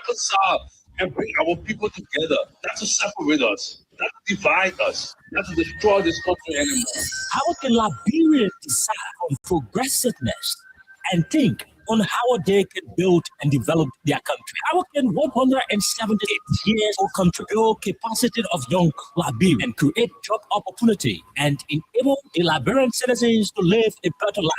reconcile and bring our people together, not to separate us, not to divide us, not to destroy this country anymore. How can Liberians decide on progressiveness and think on how they can build and develop their country? How can 178 years old country build capacity of young Liberians and create job opportunity and enable the Liberian citizens to live a better life?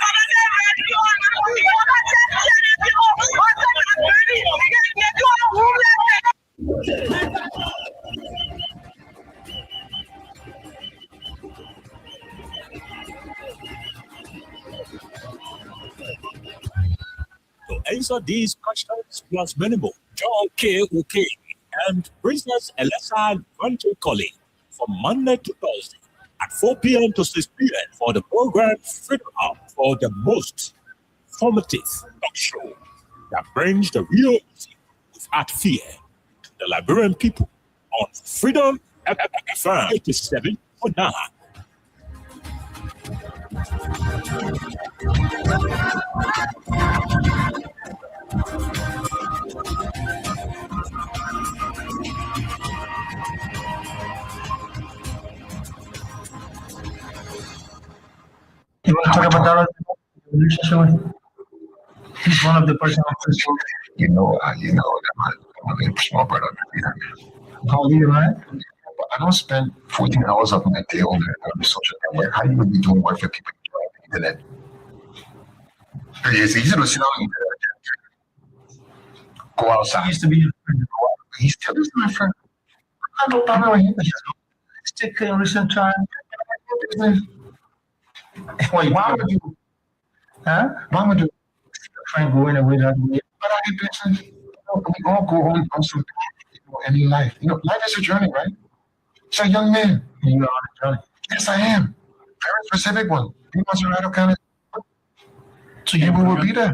To answer these questions plus many more, John K. Uke and Princess Elisa Vante Colley from Monday to Thursday at 4 p.m. to 6 p.m. for the program Freedom Up for the most formative talk show that brings the real without fear to the Liberian people on Freedom FM 87.9. You want to talk about that relationship with him? He's one of the person. You know, I'm a small brother. How old are you, right? But I don't spend 14 hours of my day on the social network. How you would be doing work for people on the internet? It's easy to sit on the internet. Go He outside. used to be your friend. He still is my friend. I have no problem with him. Stick in recent time. Business. Wait, Why would you? huh? Why would you? Friend going away that way. But I hate business. We all go on something in life. Life is a journey, right? So, young man. You are on a journey. Yes, I am. Very specific one. He wants to write a kind of. So Yeah, we will be there.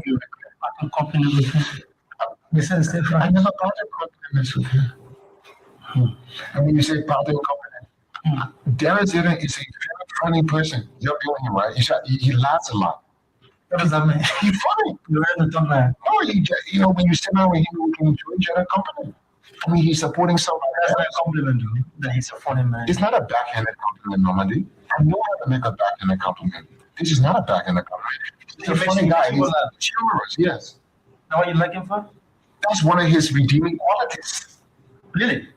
Parting company with him. They said the same I friend. never parted compliments with him. And when you say parting compliment, Darius Eden is a very funny person. You're doing him right. He laughs a lot. What does that mean? He's funny. You read the top man. No, when you sit down with him, you can enjoy each other company. I mean, he's supporting somebody That's not else. a compliment, dude. That he's a funny man. It's not a backhanded compliment, normally. I know how to make a backhanded compliment. This is not a backhanded compliment. He's a funny guy. He's humorous, yes. Know what you like him for? That's one of his redeeming qualities. Really?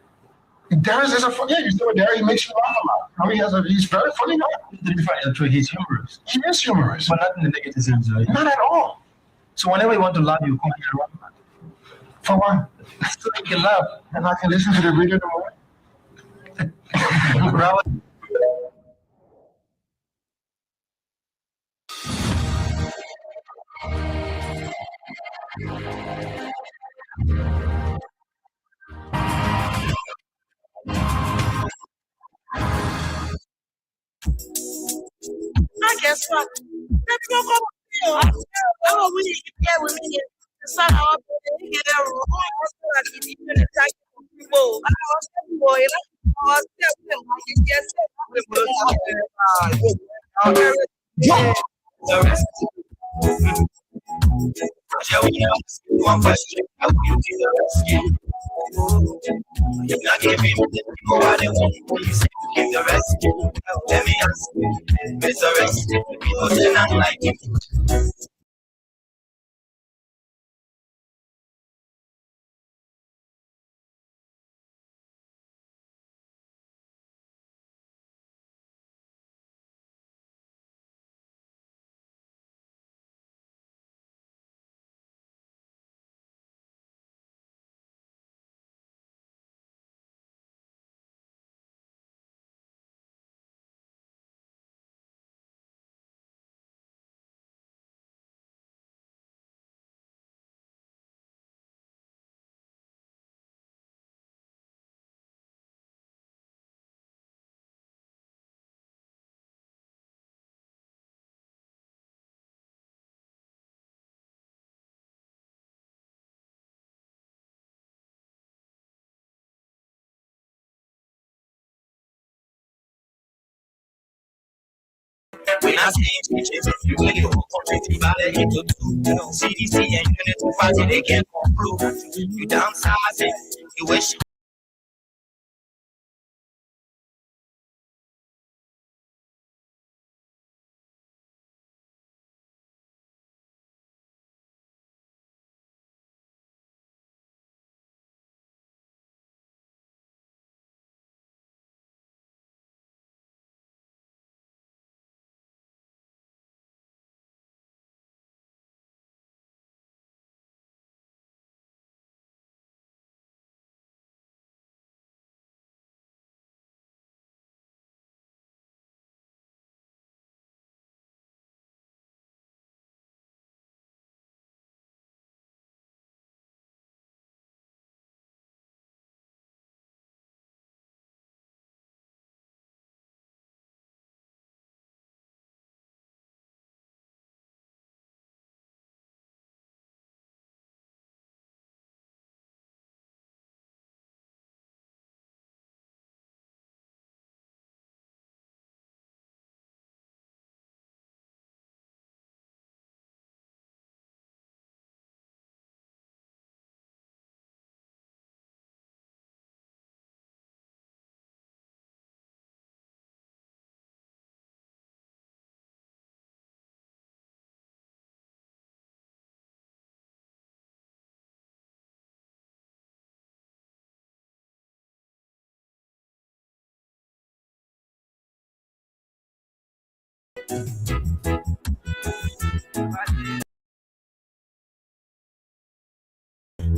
Darius is a funny. Yeah, you see what Darius, he makes you laugh a lot. I mean, he's very funny guy. To be fair, he's humorous. He is humorous. But not in the negative sense, right? Not at all. So whenever you want to laugh, you come here around. For what? So you can laugh. And I can listen to the radio in the morning. Bravo. I guess what? Let's go come here. Oh, we need to get with me. Son, I'll get a room. I can even attack people. I was telling boy, I was telling The rest. Yeah, we know one question. How you do the rescue? You're not giving me go out and you say you give the rescue. Let me ask you, Mr. Rescue, people say not like you. When I say you really won't complete by the into two. CDC and unit to fight it, they can't conclude. You downsizing, you wish.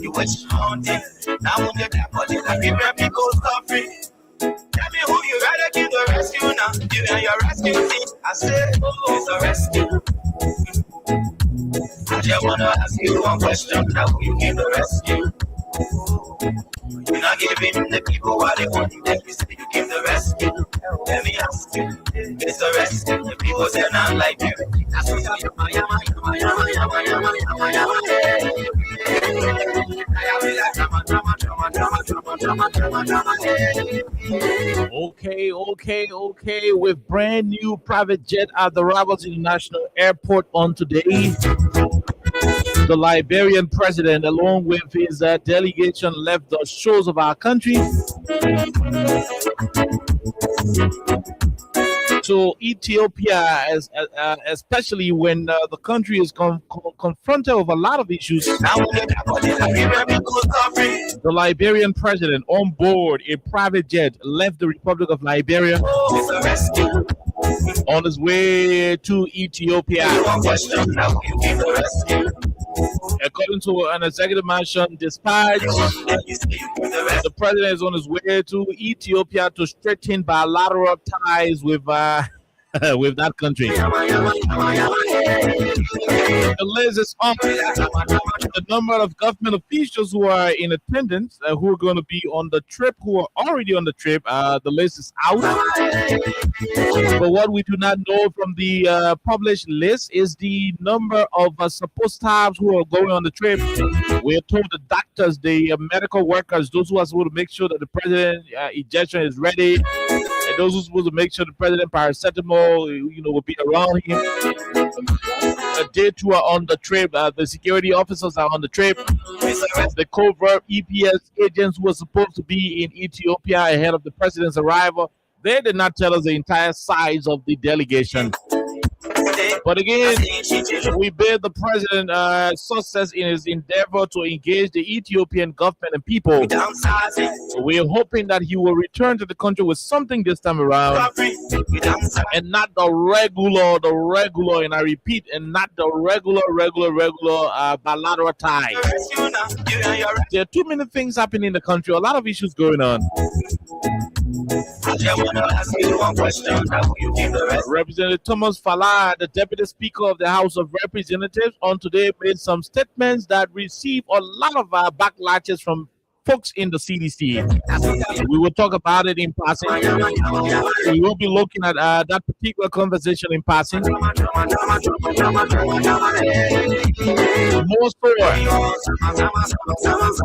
You wish haunting. Now on the tap, but you like it, people suffering. Tell me who you rather give the rescue now. You and your rescue team. I said, oh, it's a rescue. I just wanna ask you one question. Now who you give the rescue? You're not giving the people what they want. Then you say you give the rescue. Let me ask you, it's a rescue. The people say not like you. That's what Okay. With brand new private jet at the Rabat International Airport on today, the Liberian president, along with his delegation, left the shores of our country to Ethiopia, especially when the country is confronted with a lot of issues. The Liberian president, on board a private jet, left the Republic of Liberia on his way to Ethiopia. According to an executive mansion dispatch, the president is on his way to Ethiopia to strengthen bilateral ties with with that country. The list is on the number of government officials who are in attendance, who are going to be on the trip, who are already on the trip. The list is out. But what we do not know from the published list is the number of supposed staffs who are going on the trip. We are told the doctors, the medical workers, those who are supposed to make sure that the president injection is ready, and those who are supposed to make sure the president paracetamol, will be around him. They too are on the trip. The security officers are on the trip. The covert EPS agents who were supposed to be in Ethiopia ahead of the president's arrival, they did not tell us the entire size of the delegation. But again, we bid the president success in his endeavor to engage the Ethiopian government and people. We are hoping that he will return to the country with something this time around, and not the regular, and I repeat, and not the regular bilateral tie. There are too many things happening in the country, a lot of issues going on. Representative Thomas Falah, the Deputy Speaker of the House of Representatives, on today made some statements that received a lot of backlashes from folks in the CDC. We will talk about it in passing. We will be looking at that particular conversation in passing. More so,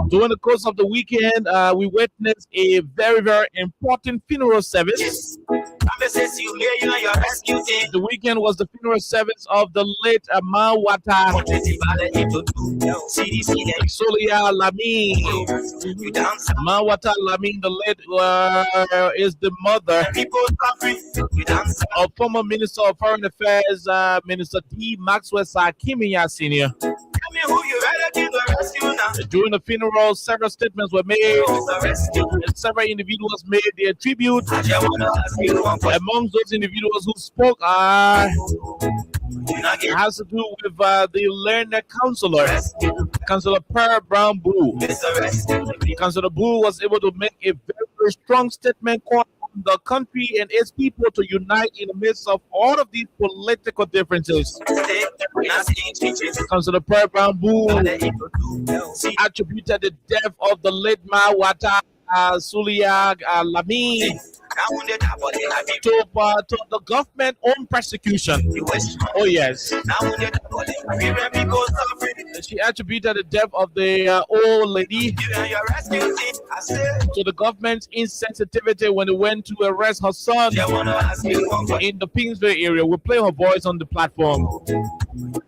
during the course of the weekend, we witnessed a very, very important funeral service promises you made you and your rescue team. The weekend was the funeral service of the late Mawata Solia Lamin. You dance Mawata Lamin, the late, is the mother people suffering. You dance of former Minister of Foreign Affairs, Minister D. Maxwell Sakimiya Sr. Tell me who you rather give the rescue now. During the funeral, several statements were made, The rescue. and several individuals made their tribute. I just wanna ask you one question. Amongst those individuals who spoke You not get has to do with the learned counselor, rescue. Councillor Per Brown Boo. It's the rescue. Councillor Boo was able to make a very, very strong statement calling on the country and its people to unite in the midst of all of these political differences. Stay. Not seeing teachers. Councillor Per Brown Boo See, attributed the death of the late Mawata Sulia Lamin now when they die, but they have it. to the government own persecution. You wish. Oh yes. Now when they die, but they have it. When people suffering. She attributed the death of the old lady You and your rescue team. I said, to the government's insensitivity when they went to arrest her son I wanna ask you one question. in the Pingsville area. We'll play her voice on the platform.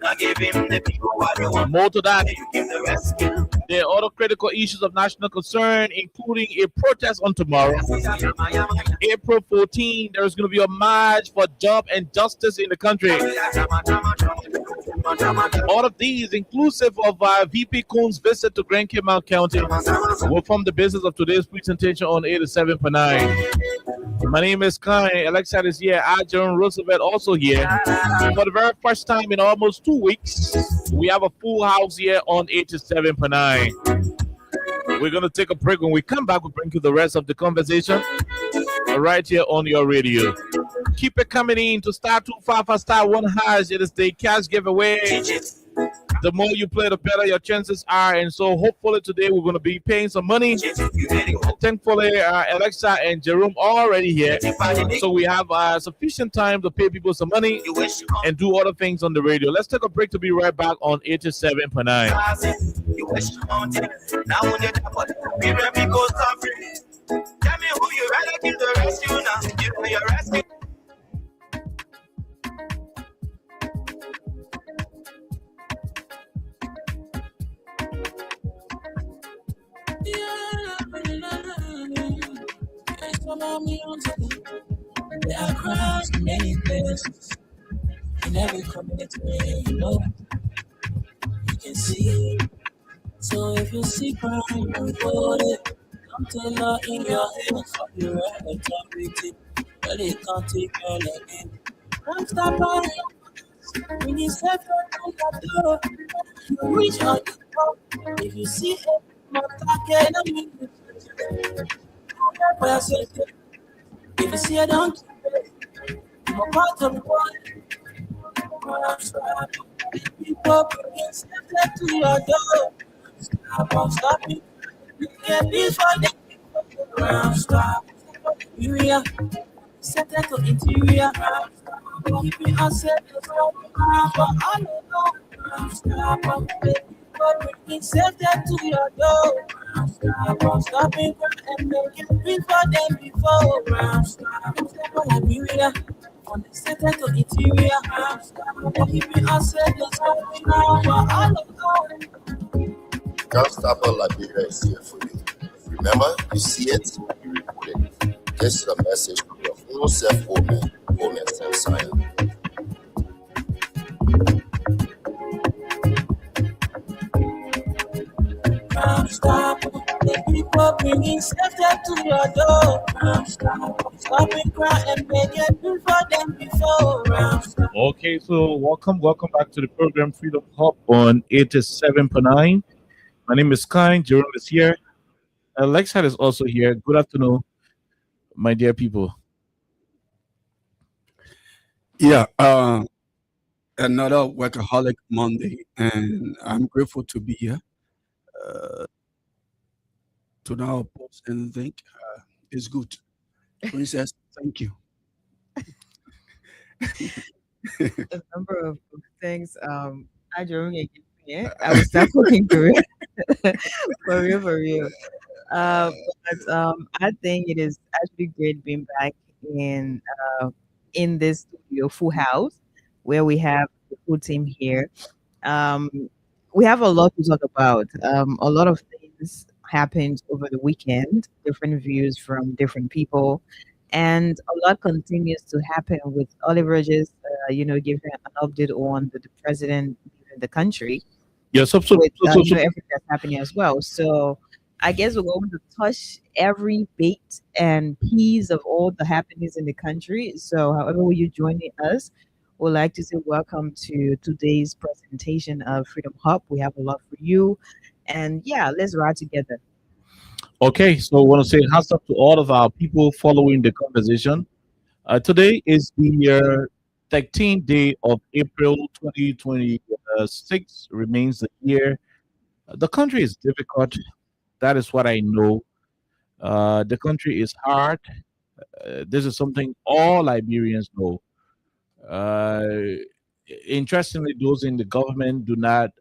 Not give him the people what they want. More to that, You give the rescue. there are other critical issues of national concern, including a protest on tomorrow, April 14. There's going to be a march for job and justice in the country. All of these, inclusive of VP Coon's visit to Grand Cayman County, will form the basis of today's presentation on 87 per 9. My name is Kai. Alexa is here. John Roosevelt also here. For the very first time in almost 2 weeks, we have a full house here on 87 per 9. We're going to take a break. When we come back, we'll bring you the rest of the conversation right here on your radio. Keep it coming in to star 255 star 1 hash. It is the cash giveaway. The more you play, the better your chances are. And so hopefully today we're going to be paying some money. Thankfully, Alexa and Jerome are already here. So we have sufficient time to pay people some money You wish. and do other things on the radio. Let's take a break to be right back on 87 per 9. You wish. Now when they die, but they have it. When people suffering. Tell me who you rather give the rescue now. You and your rescue. There are crowds in many places, in every community, you know, you can see. So if you see crime, don't hold it. Come to law in your hands, fuck you right and talk with it. Really can't take your leg in. Don't stop on when you step on the door. You reach out the door. If you see it, not talking, I mean, if you see a donkey, I'm a part of the world. People bringing steps to your door. Stop it. You can't be for them. Stop. Area. Set that to interior. Keep it unsaid. But I don't know. Stop. People bringing steps to your door. Stop it and make it be for them before. Stop. Area. On the center to interior. Keep it unsaid. But I don't know. Constable Liberia is here for you. Remember, you see it, you report it. This is a message from your full self woman, Sam Simon. Stop. The people bringing safety to your door. Stop and cry and make it before them before. Okay, so welcome back to the program Freedom Hub on 87 per 9. My name is Kai. Jerome is here. Alexa is also here. Good afternoon, my dear people. Yeah, another workaholic Monday, and I'm grateful to be here. To now post and think it's good. Princess, thank you. A number of things. I during a yeah, I will start looking through it. For real. But I think it is actually great being back in this studio, Full House, where we have the full team here. Um, we have a lot to talk about. A lot of things happened over the weekend, different views from different people, and a lot continues to happen with Oliver just, giving an update on the president leaving the country Yeah, with everything that's happening as well. So I guess we're going to touch every bit and piece of all the happenings in the country. So however will you joining us, we'd like to say welcome to today's presentation of Freedom Hub. We have a lot for you. And yeah, let's ride together. Okay, so I want to say hats up to all of our people following the conversation. Today is the 13th day of April 2026, remains the year. The country is difficult. That is what I know. The country is hard. This is something all Liberians know. Uh, Interestingly, those in the government do not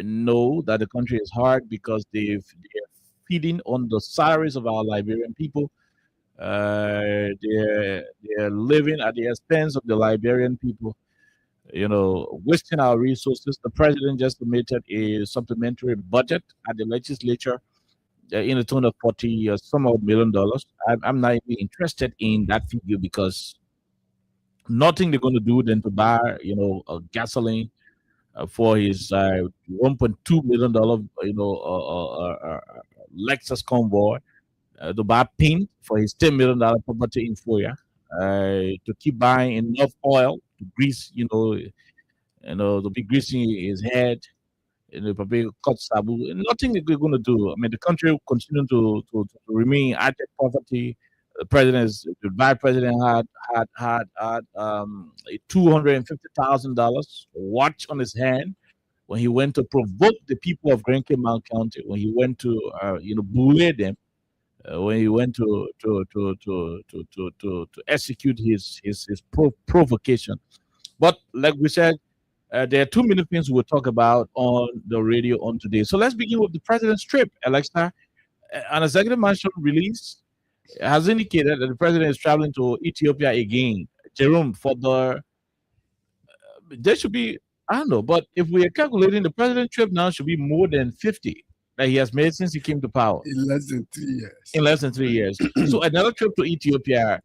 know that the country is hard because they're feeding on the salaries of our Liberian people. They're living at the expense of the Liberian people. Wasting our resources. The president just submitted a supplementary budget at the legislature in the tune of 40 some odd $1 million. I'm not even interested in that figure because nothing they're going to do than to buy, gasoline for his $1.2 million, Lexus convoy, to buy paint for his $10 million property in Foya, to keep buying enough oil to grease, to be greasing his head, probably cut sabu. Nothing they're going to do. I mean, the country will continue to remain at poverty. The vice president had a $250,000 watch on his hand when he went to provoke the people of Grand Cayman County, when he went to bully them, when he went to execute his provocation. But like we said, there are too many things we'll talk about on the radio on today. So let's begin with the president's trip. Alexa, an executive mansion release has indicated that the president is traveling to Ethiopia again. Jerome, there should be, I don't know, but if we are calculating, the president's trip now should be more than 50 that he has made since he came to power. In less than 3 years. In less than 3 years. So another trip to Ethiopia.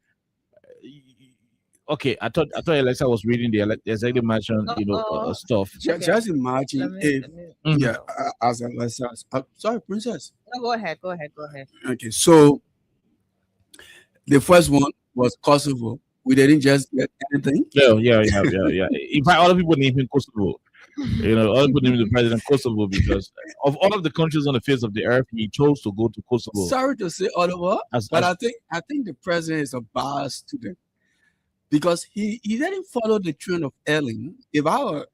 Okay, I thought Alexa was reading the executive mansion, stuff. Just imagine if, as Alexa, sorry, Princess. No, go ahead. Okay, so the first one was Kosovo. We didn't just get anything. Yeah. In fact, other people name him Kosovo. Other people name the president Kosovo because of all of the countries on the face of the earth, he chose to go to Kosovo. Sorry to say, Oliver, but I think the president is a biased student because he didn't follow the trend of Ellen. If I were,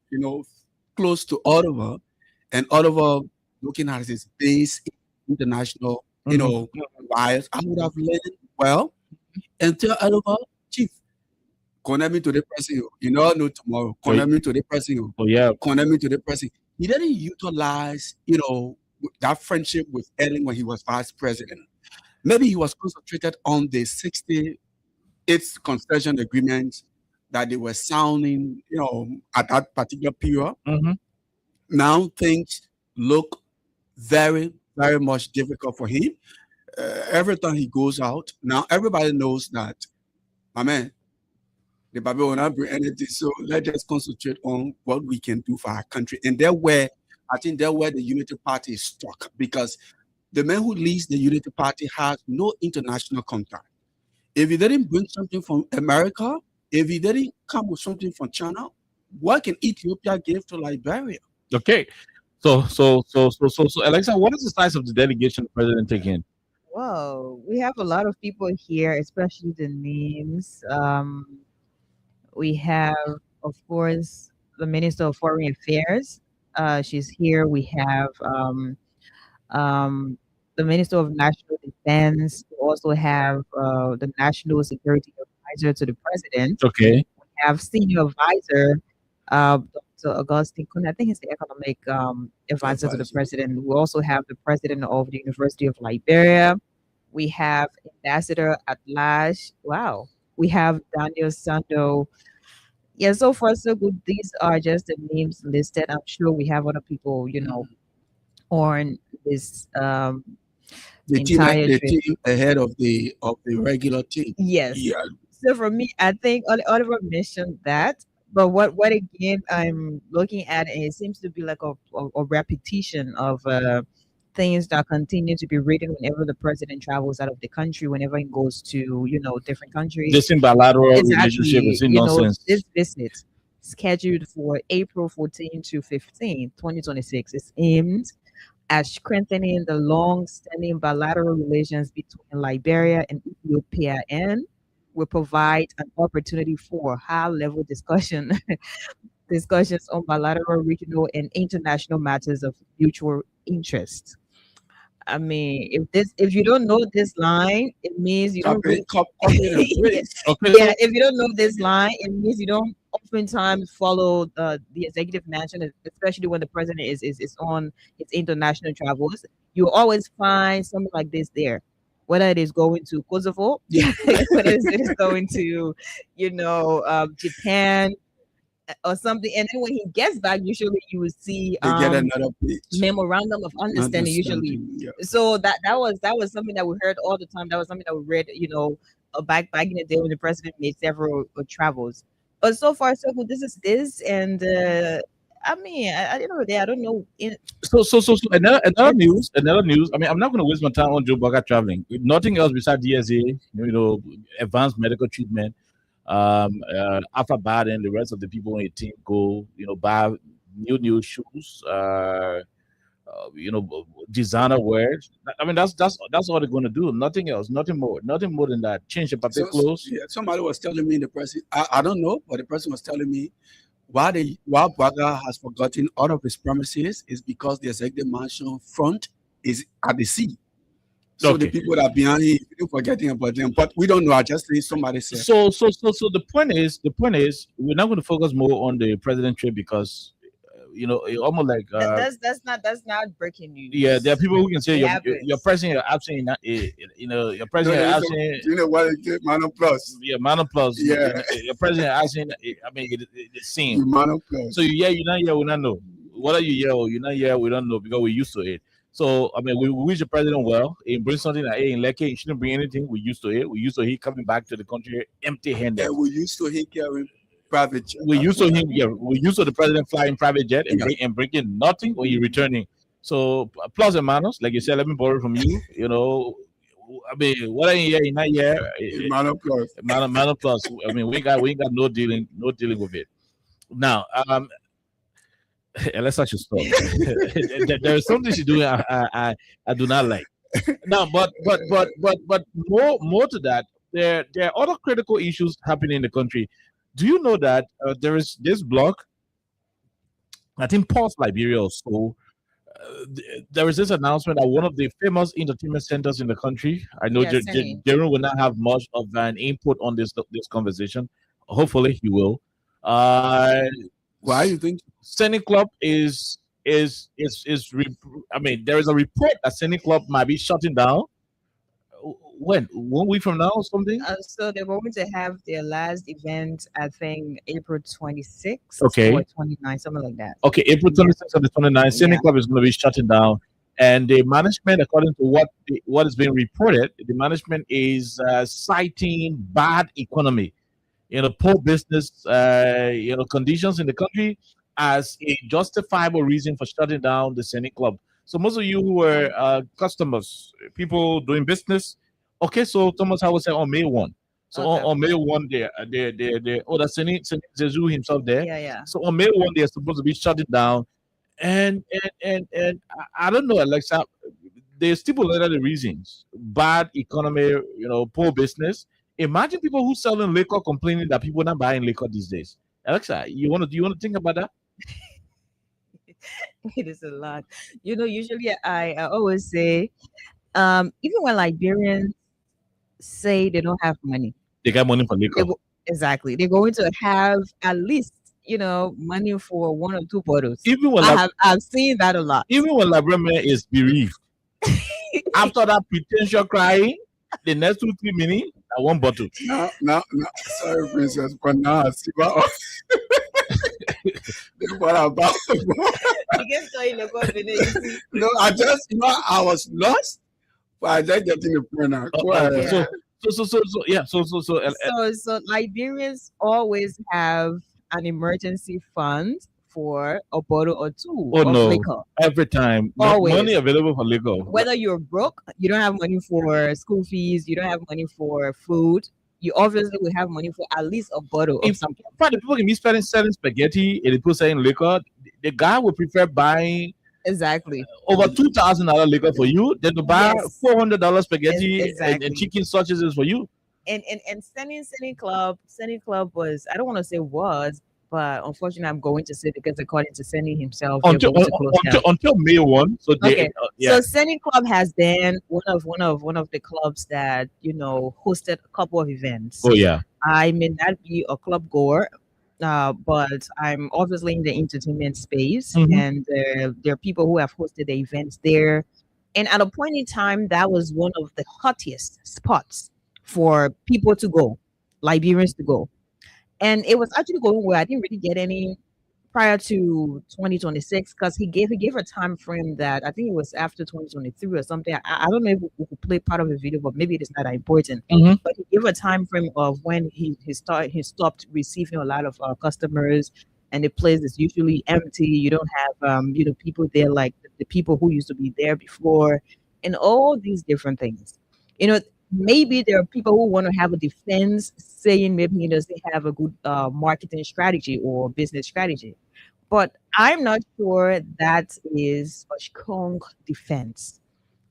close to Oliver and Oliver looking at his base international, bias, I would have learned well and tell Oliver, Chief, connect me to the president. Know tomorrow. Connect me to the president. Oh yeah. Connect me to the president. He didn't utilize, that friendship with Ellen when he was vice president. Maybe he was concentrated on the 68th concession agreement that they were sounding, at that particular period. Mm-hmm. Now things look very, very much difficult for him. Every time he goes out, now everybody knows that, my man, the Bible will not bring anything. So let's just concentrate on what we can do for our country. And I think there where the Unity Party is stuck because the man who leads the Unity Party has no international contact. If he didn't bring something from America, if he didn't come with something from China, what can Ethiopia give to Liberia? Okay. So Alexa, what is the size of the delegation the president taking? Well, we have a lot of people here, especially the names. We have, of course, the Minister of Foreign Affairs. She's here. We have the Minister of National Defense. We also have the National Security Advisor to the President. Okay. We have Senior Advisor, Dr. Augustine Kun. I think he's the Economic Advisor to the President. We also have the President of the University of Liberia. We have Ambassador at Large. Wow. We have Daniel Sando. Yeah, so far so good. These are just the names listed. I'm sure we have other people, on this The entire trip. team ahead of the regular team. Yes. Yeah. So for me, I think Oliver mentioned that, but what again I'm looking at, and it seems to be like a repetition of things that continue to be written whenever the president travels out of the country, whenever he goes to different countries. This in bilateral relationship is in nonsense. This visit scheduled for April 14 to 15, 2026 is aimed at strengthening the long-standing bilateral relations between Liberia and Ethiopia, and will provide an opportunity for high-level discussions on bilateral, regional, and international matters of mutual interest. I mean, if you don't know this line, it means you don't. Okay. Yeah, if you don't know this line, it means you don't oftentimes follow the executive mansion, especially when the president is on its international travels. You always find something like this there, whether it is going to Kosovo, whether it is going to, Japan or something. And then when he gets back, usually you will see They get another page. memorandum of understanding usually. Yeah. So that was something that we heard all the time. That was something that we read, back in the day when the president made several travels. But so far so good. This is this, and I mean, at the end of the day, I don't know. So another news. I mean, I'm not going to waste my time on Joe Bugger traveling. With nothing else besides DSA, advanced medical treatment. After Biden and the rest of the people on your team go, buy new shoes, designer wear. I mean, that's all they're going to do. Nothing else, nothing more than that. Change the paper clothes. Yeah, somebody was telling me, the person, I don't know, but the person was telling me why Bugger has forgotten all of his promises is because the executive mansion front is at the sea. So the people that are behind him, you're forgetting about them. But we don't know. I just think somebody said. So the point is, we're not going to focus more on the president trip because, almost like that's not breaking news. Yeah, there are people who can say you're pressing your absent. You're pressing your absent. You know what it is? Mano plus. Yeah, Mano plus. Yeah. You're pressing your absent. I mean, it's seen. Mano plus. So you're not here, we don't know. Whether you hear or you're not here, we don't know because we're used to it. So, I mean, we wish the president well. He brings something that, in Lekki, he shouldn't bring anything. We're used to it. We're used to him coming back to the country empty-handed. Yeah, we're used to him carrying private jet. We're used to him, we're used to the president flying private jet and bringing nothing when you're returning. So, plus and minus, like you said, let me borrow from you. I mean, what are you here, you're not here. Mano plus. Mano plus. I mean, we ain't got no dealing with it. Now, let's actually stop. There is something she's doing I do not like. Now, but more to that, there are other critical issues happening in the country. Do you know that there is this blog? I think Pulse Liberia or so. There is this announcement that one of the famous entertainment centers in the country. I know Jerome will not have much of an input on this conversation. Hopefully, he will. Why do you think Senate Club is I mean, there is a report that Senate Club might be shutting down. When? 1 week from now or something? So they're going to have their last event, I think, April 26th Okay. or 29th, something like that. Okay, April 26th and the 29th, Senate Club is going to be shutting down. And the management, according to what is being reported, the management is citing bad economy, poor business, conditions in the country as a justifiable reason for shutting down the Senate Club. So most of you who were customers, people doing business, okay, so Thomas Howard said on May 1. So on May 1, that's Senate Zezu himself there. Yeah. So on May 1, they're supposed to be shutting down. And I don't know, Alexa, they stipulated the reasons. Bad economy, poor business. Imagine people who selling liquor complaining that people are not buying liquor these days. Alexa, do you want to think about that? It is a lot. Usually I always say, even when Liberians say they don't have money, they got money for liquor. Exactly. They're going to have at least, money for 1 or 2 bottles. Even when I've seen that a lot. Even when Liberian is bereaved, after that pretentious crying, the next 2-3 minutes, That one bottle. Now, sorry, princess, but now I see what what about. No, I just, I was lost, but I just getting the point now. Go ahead. So Liberians always have an emergency fund for a bottle or two of liquor. Every time. Always. Money available for liquor. Whether you're broke, you don't have money for school fees, you don't have money for food, you obviously will have money for at least a bottle of something. In fact, the people can be selling spaghetti and the people selling liquor. The guy would prefer buying exactly over $2,000 liquor for you than to buy $400 spaghetti and chicken sausages for you. And Senny Club was, I don't want to say was, but unfortunately I'm going to say because according to Senny himself, until May 1. So so Senny Club has been one of the clubs that hosted a couple of events. Oh yeah. I may not be a club goer, but I'm obviously in the entertainment space, and there are people who have hosted the events there. And at a point in time, that was one of the hottest spots for people to go, Liberians to go. And it was actually going where I didn't really get any prior to 2026 because he gave a time frame that I think it was after 2023 or something. I don't know if we could play part of the video, but maybe it is not that important. But he gave a time frame of when he stopped receiving a lot of customers, and the place is usually empty. You don't have people there like the people who used to be there before, and all these different things. Maybe there are people who want to have a defense, saying maybe he doesn't have a good marketing strategy or business strategy. But I'm not sure that is a strong defense,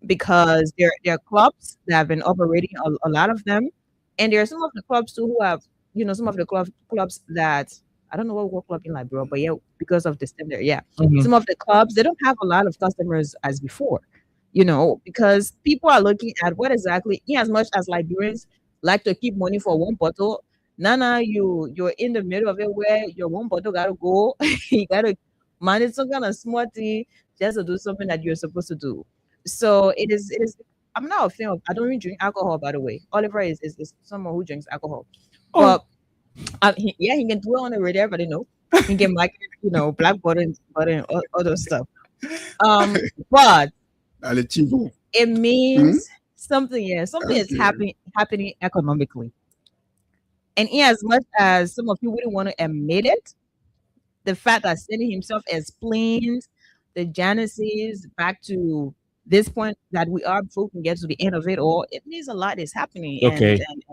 because there are clubs that have been operating, a lot of them, and there are some of the clubs too who have, some of the clubs that, I don't know what club in Liberia, but yeah, because of the standard, some of the clubs, they don't have a lot of customers as before. Because people are looking at what exactly, in as much as Liberians like to keep money for one bottle, Nana, you're in the middle of it where your one bottle gotta go. You gotta manage some kind of smarty just to do something that you're supposed to do. So it is. I'm not a fan of. I don't even drink alcohol, by the way. Oliver is someone who drinks alcohol, but he can do it on the radio. Everybody know he can market, black butter and all those stuff. But it means something. Something is happening economically. And in as much as some of you wouldn't want to admit it, the fact that Senny himself explained the genesis back to this point that we are before we can get to the end of it all, it means a lot is happening. Okay. And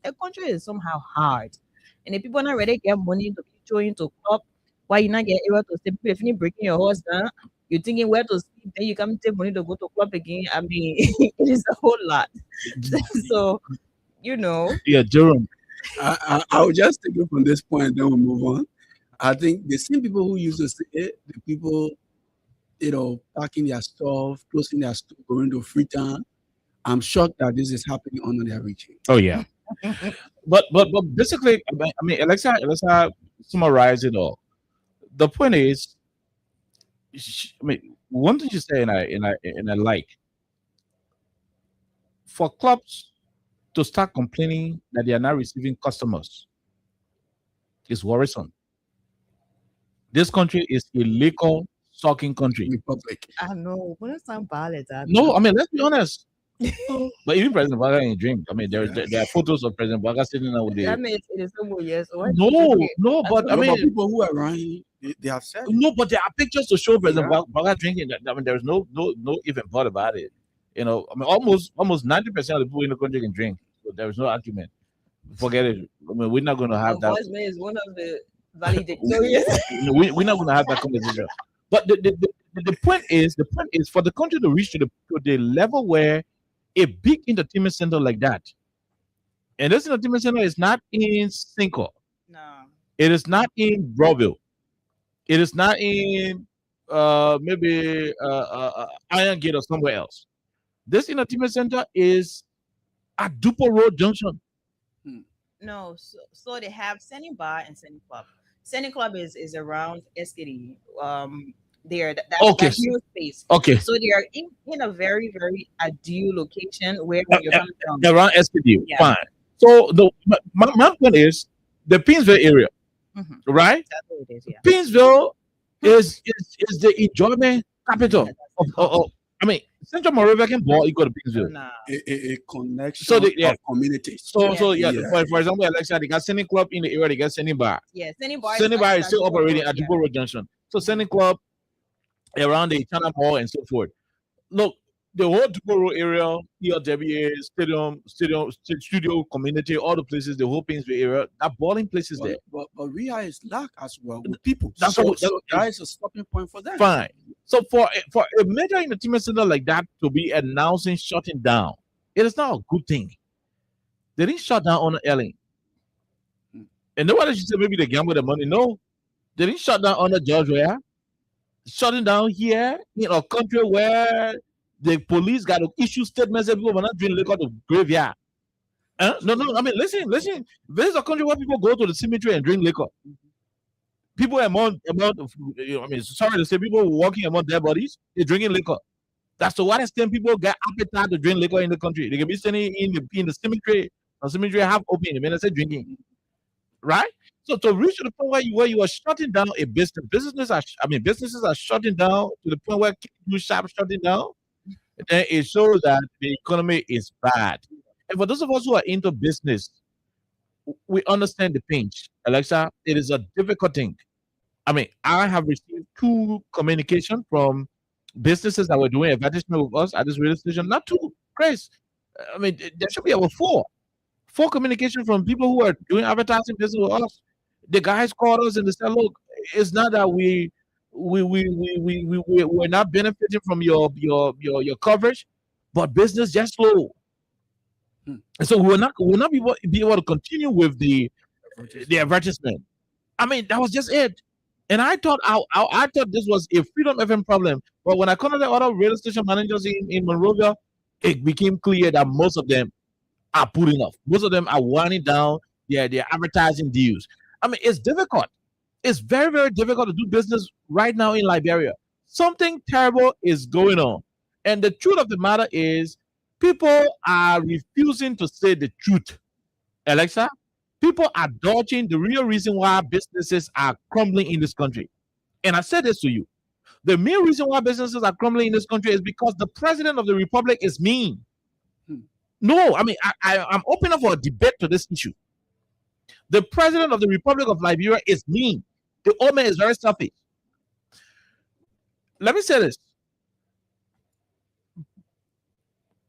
the country is somehow hard. And if people are not ready to get money to join to club, why you not get able to stay? If you're breaking your horse down, you're thinking where to sleep, then you come take money to go to club again. I mean, it is a whole lot. So, Yeah, Jerome. I will just take it from this point, then we'll move on. I think the same people who used to say it, the people, packing their stuff, closing their store, going to Freetown, I'm shocked that this is happening under their region. Oh yeah. but basically, I mean, Alexa summarize it all. The point is, one thing you say, and I like, for clubs to start complaining that they are not receiving customers is worrisome. This country is a liquor sucking country. Republic. I know. What does sound bad at that? No, I mean, let's be honest. But even President Baga ain't drink. I mean, there are photos of President Baga sitting there with the. That means it is so years. No, but I mean, people who are around, they have said. No, but there are pictures to show President Baga drinking. I mean, there's no even thought about it. I mean, almost 90% of the people in the country can drink. So there is no argument. Forget it. I mean, we're not going to have that. Voicemail is one of the valedictorians. We're not going to have that conversation. But the point is, for the country to reach to the level where a big entertainment center like that, and this entertainment center is not in Cinco. No. It is not in Broadville. It is not in maybe Iron Gate or somewhere else. This entertainment center is at Dupo Road Junction. No, so they have Senny Bar and Senny Club. Senny Club is around SKD. That's huge space. Okay. So they are in a very, very ideal location where you're coming from. Around SKD. Yeah. Fine. So my point is the Pinsville area, right? That's what it is, yeah. Pinsville is the enjoyment capital of I mean, Central Moravia can ball equal to Pinsville. A connection So of communities. So for example, Alexa, they got Sending Club in the area, they got Sending Bar. Yeah, Sending Bar Sending Bar is still Ajibbo operating Road, at Ajibbo Road Junction. So Sending Club around the China Mall and so forth. Look, the whole Ajibbo Road area, PLWA, studio, community, all the places, the whole Pinsville area, that balling places there. But we are lack as well with people. That's So what- that is a stopping point for them. Fine. So for a major entertainment center like that to be announcing shutting down, it is not a good thing. They didn't shut down on Ellen. And nobody should say maybe they gamble the money. No, they didn't shut down on the George Weah. Shutting down here in a country where the police got to issue statements that people were not drinking liquor to graveyard. No. I mean, listen. This is a country where people go to the cemetery and drink liquor. People among sorry to say, people walking among dead bodies, they're drinking liquor. That's to what extent people get appetite to drink liquor in the country. They can be standing in the cemetery, a cemetery half open, and they drinking, right? So to reach to the point where you are shutting down a business, businesses are shutting down to the point where you shops shutting down, then it shows that the economy is bad. And for those of us who are into business, we understand the pinch. Alexa, it is a difficult thing. I mean, I have received 2 communication from businesses that were doing advertisement with us at this radio station. Not 2, Chris. I mean, there should be over 4 communication from people who are doing advertising business with us. The guys called us and they said, "Look, it's not that we're not benefiting from your coverage, but business just slow." And so we will not be able to continue with the advertisement. I mean, that was just it. And I thought I thought this was a Freedom FM problem. But when I contacted other radio station managers in Monrovia, it became clear that most of them are putting off. Most of them are winding down their advertising deals. I mean, it's difficult. It's very, very difficult to do business right now in Liberia. Something terrible is going on. And the truth of the matter is, people are refusing to say the truth. Alexa, people are dodging the real reason why businesses are crumbling in this country. And I said this to you. The main reason why businesses are crumbling in this country is because the president of the republic is mean. No, I mean, I'm open up for a debate to this issue. The president of the Republic of Liberia is mean. The old man is very selfish. Let me say this.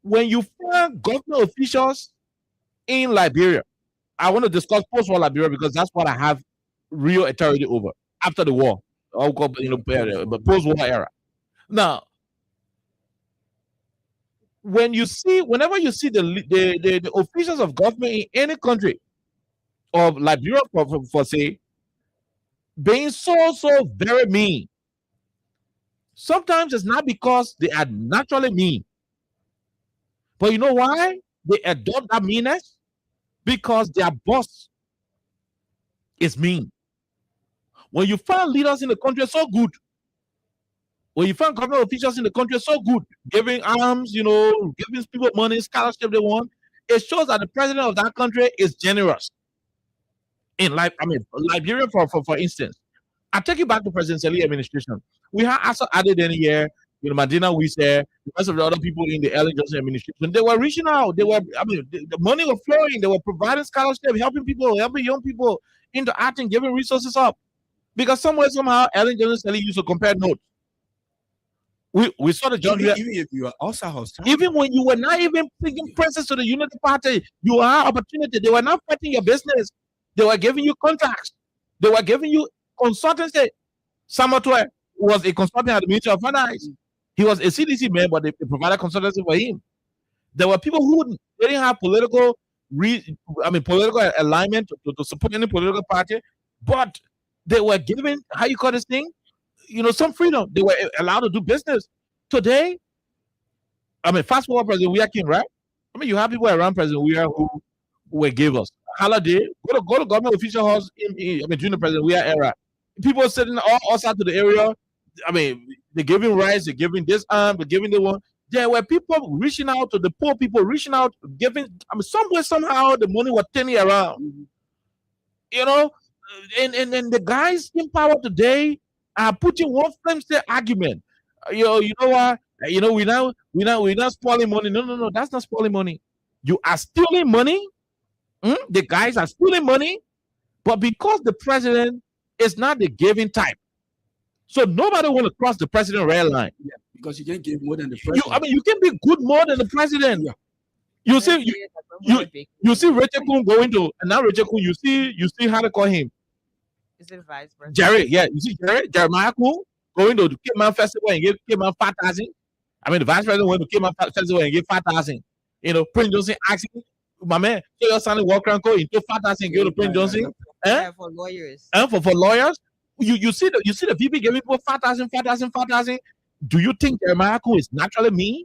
When you find government officials in Liberia, I want to discuss post-war Liberia because that's what I have real authority over after the war, the post-war era. Now, whenever you see the officials of government in any country of Liberia, for say, being so very mean, sometimes it's not because they are naturally mean, but you know why they adopt that meanness? Because their boss is mean. When you find leaders in the country so good, when you find government officials in the country so good, giving arms, giving people money, scholarship they want, it shows that the president of that country is generous. Liberia, for instance, I take you back to President Sali administration. We have also added in here, Madina Wise, the rest of the other people in the Ellen Johnson administration. They were reaching out. The money was flowing. They were providing scholarship, helping young people into acting, giving resources up. Because somehow, Ellen Johnson Sali used to compare notes. We saw the John. Even if you are also hostile, even when you were not even thinking presence to the Unity Party, you had opportunity. They were not fighting your business. They were giving you contracts. They were giving you consultancy. Samatwe was a consultant at the Ministry of Finance. He was a CDC man, but they provided consultancy for him. There were people who didn't have political alignment to support any political party, but they were given, how you call this thing? Some freedom. They were allowed to do business. Today, fast forward President Weah King, right? You have people around President Weah who were givers. Holiday, go to government official house during the President Weah era. People sitting all outside to the area. They're giving rice, they're giving this they're giving the one. there were people reaching out to the poor people, reaching out, giving. I mean, somewhere, somehow, the money was turning around. You know, and the guys in power today are putting one flimsy argument. You know what? You know, we're not spoiling money. No, that's not spoiling money. You are stealing money. The guys are stealing money, but because the president is not the giving type, so nobody want to cross the president red line. Yeah, because you can't give more than the president. You can be good more than the president. Yeah. You see Rachel Kuhn going to, and now Rachel Kuhn, you see how to call him. Is it vice president? Jerry, yeah, you see Jeremiah Kuhn going to the Cape Festival and give Cape 5,000. I mean, the vice president went to Cape Festival and give 5,000. You know, Prince Johnson asking, my man, so your son walk around go into 5,000 give to Prince Johnson. Yeah, for lawyers. And for lawyers, you see the VP giving people 5,000. Do you think Jeremiah Kuhn is naturally mean?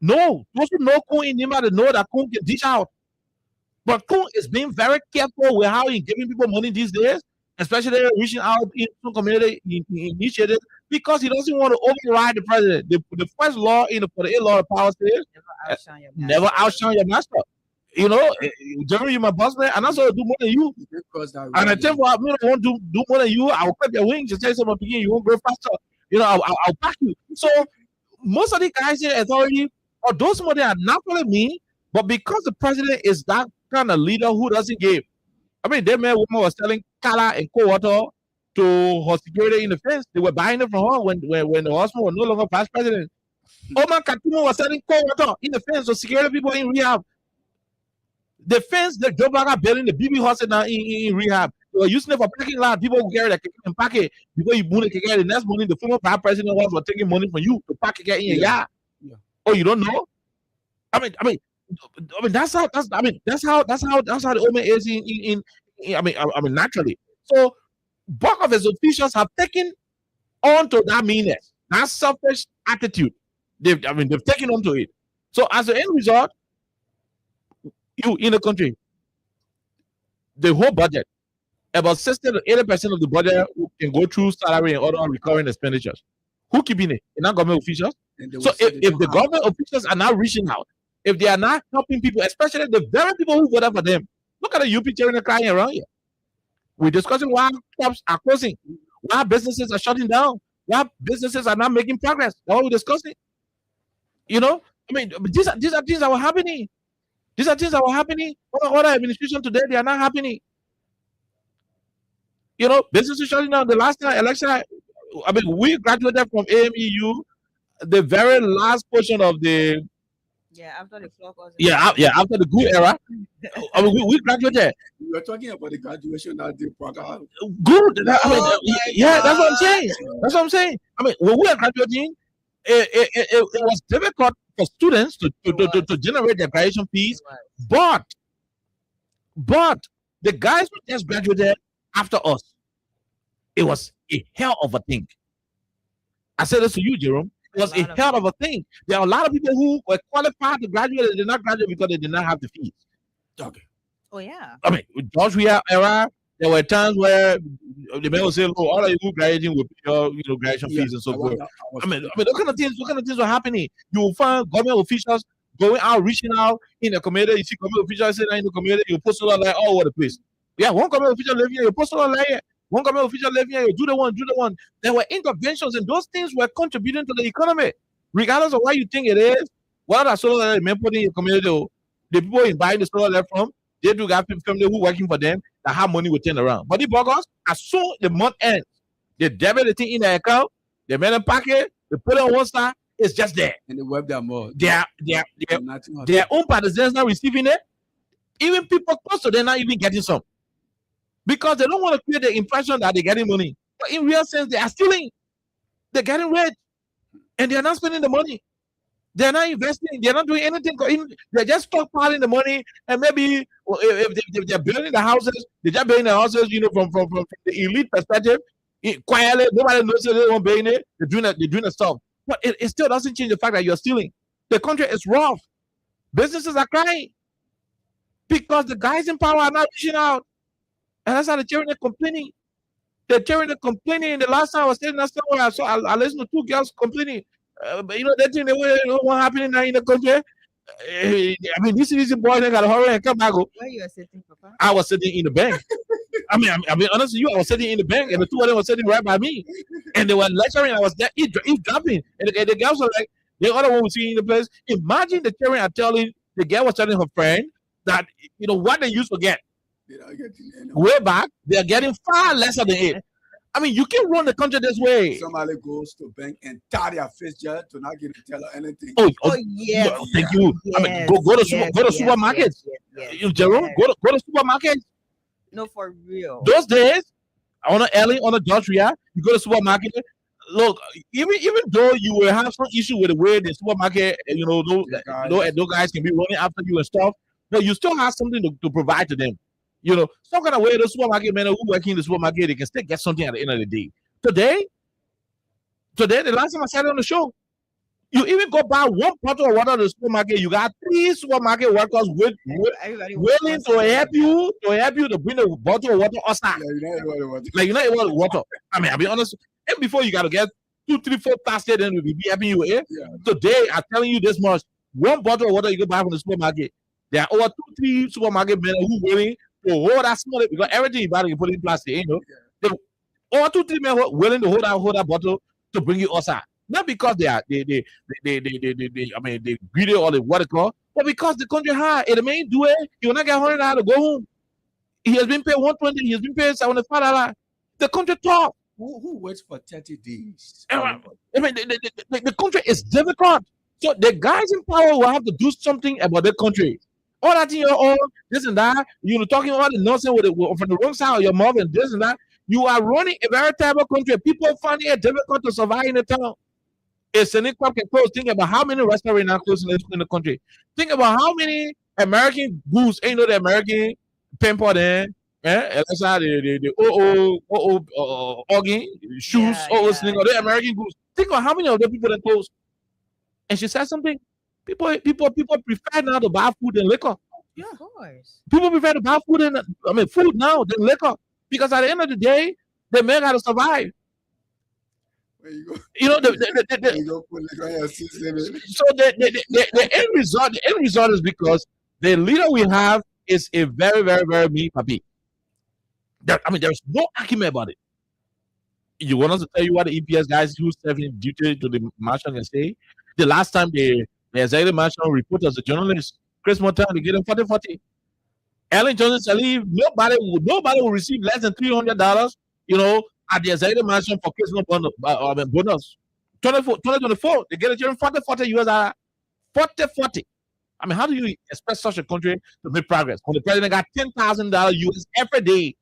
No, those who know Kuhn in him to know that Kuhn can dish out. But Kuhn is being very careful with how he's giving people money these days, especially reaching out into community initiatives, because he doesn't want to override the president. The first law in the 48 law of power says never outshine your master. You know, Jeremy, you're my boss man, and that's what I do more than you. And I tell you, I won't do more than you. I'll clip your wings. Just say something again, you won't grow faster. You know, I'll pack you. So most of the guys in authority, or those money are not really me, but because the president is that kind of leader who doesn't give. I mean, that man woman was selling color and cold water to her security in the fence. They were buying it from her when the husband was no longer vice president. Omar Katuma was selling cold water in the fence to security people in rehab. The fence that Joe Baga building the BB house now in rehab. They were using it for parking lot. People who carry the keke and pack it. Before you move the keke, the next morning the former vice president was taking money from you to pack keke in your yard. Yeah. Oh, you don't know? I mean, that's how the old man is in naturally. So bulk of his officials have taken on to that meanness, that selfish attitude. They've taken on to it. So as the end result, you in the country, the whole budget, about 60 to 80% of the budget can go through salary and other recurring expenditures. Who keeping it? They're not government officials. So if the government officials are not reaching out, if they are not helping people, especially the very people who voted for them, look at the UP children crying around here. We're discussing why shops are closing, why businesses are shutting down, why businesses are not making progress. That's what we're discussing. You know, I mean, these are things that were happening. These are things that were happening. Other administration today, they are not happening. You know, businesses shutting down. The last time election, I mean, we graduated from AMEU, the very last portion of the. Yeah, after the clock was. Yeah, after the good era. I mean, we graduated. We were talking about the graduation that the program. Good. That's what I'm saying. That's what I'm saying. I mean, when we were graduating, it was difficult for students to generate their graduation fees, but the guys who just graduated after us, it was a hell of a thing. I said this to you, Jerome. It was a hell of a thing. There are a lot of people who were qualified to graduate and did not graduate because they did not have the fees. Okay. Oh yeah. I mean, with George Weah era, there were times where the man would say, "Oh, all of you graduating with your graduation fees and so forth." I mean, what kind of things were happening? You will find government officials going out, reaching out in the community. You see government officials sitting in the community, you post it like all over the place. Yeah, one government official living here, you post it like here. One government official living here, you do the one. There were interventions, and those things were contributing to the economy, regardless of what you think it is. What are solar men putting in your community? The people in buying the solar from, they do have people who working for them that have money will turn around. But the buggers, as soon the month ends, they debit the thing in their account, they made a packet, they put it on one side, it's just there. And they web their more. Their own partisans not receiving it. Even people close to them not even getting some. Because they don't want to create the impression that they're getting money. But in real sense, they are stealing. They're getting rich. And they're not spending the money. They're not investing. They're not doing anything. They're just stockpiling the money. And maybe if they're building the houses, they're just building the houses, from the elite perspective. Quietly, nobody knows that they won't build it. They're doing the stuff. But it still doesn't change the fact that you're stealing. The country is rough. Businesses are crying. Because the guys in power are not reaching out. And that's how the children are complaining. The children are complaining. The last time I was sitting there somewhere, I listened to two girls complaining. But you know that thing they want, you know, what happening now in the country. I mean, this boy they got to hurry and come back. Where you are sitting, Papa? I was sitting in the bank. I mean, honest with you, I was sitting in the bank, and the two of them were sitting right by me, and they were lecturing. I was there, eavesdropping, and the girls were like, the other one was sitting in the place. Imagine the children are telling the girl was telling her friend that you know what they used to get way back, they are getting far lesser than it. I mean, you can run the country this way. Somebody goes to bank and tie their face just to not get to tell her anything. Oh, yes. no, thank you. I mean, go to supermarkets. Jerome, go to supermarkets. No, for real. Those days, on a Ellie, on a Georgia, you go to supermarket. Look, even though you will have some issue with the way the supermarket, you know, those guys can be running after you and stuff, but you still have something to provide to them. You know, some kind of way the supermarket men who working in the supermarket, they can still get something at the end of the day. Today, the last time I said it on the show, you even go buy one bottle of water at the supermarket, you got 3 supermarket workers willing to help you to bring the bottle of water outside. Like, you're not able to water. I mean, I'll be honest, and before you got to get 2, 3, 4 plastic, then we'll be helping you. Today, I'm telling you this much, one bottle of water you can buy from the supermarket, there are over 2, 3 supermarket men who willing to hold that small, because everything you buy, you put in plastic, you know. Over 2, 3 men willing to hold that bottle to bring you outside. Not because they greedy or the what it called, but because the country high. And the man do it, he will not get $100 to go home. He has been paid $120, he has been paid $75. The country top. Who waits for 30 days? I mean, the country is difficult. So the guys in power will have to do something about the country. All that in your own, this and that, you know, talking all the nonsense from the wrong side of your mouth and this and that. You are running a very terrible country. People find it difficult to survive in the town. It's an income can close. Think about how many restaurants are closing in the country. Think about how many American goods, ain't no the American pamper there. That's how the organ, shoes, the American goods. Think about how many of the people that close. And she said something. People prefer now to buy food than liquor. Yeah, of course. People prefer to buy food food now than liquor. Because at the end of the day, the men got to survive. You know, the end result is because the leader we have is a very, very, very mean puppy. I mean, there's no argument about it. You want us to tell you what the EPS guys who serving duty to the marshal can say? The last time the executive marshal reported as a journalist, Chris Montan, they get him 40-40. Ellen Johnson said, nobody will receive less than $300, you know, at the executive mansion for Christmas bonus. 2024, they get a 40-40 US, 40-40. I mean, how do you expect such a country to make progress when the president got $10,000 US every day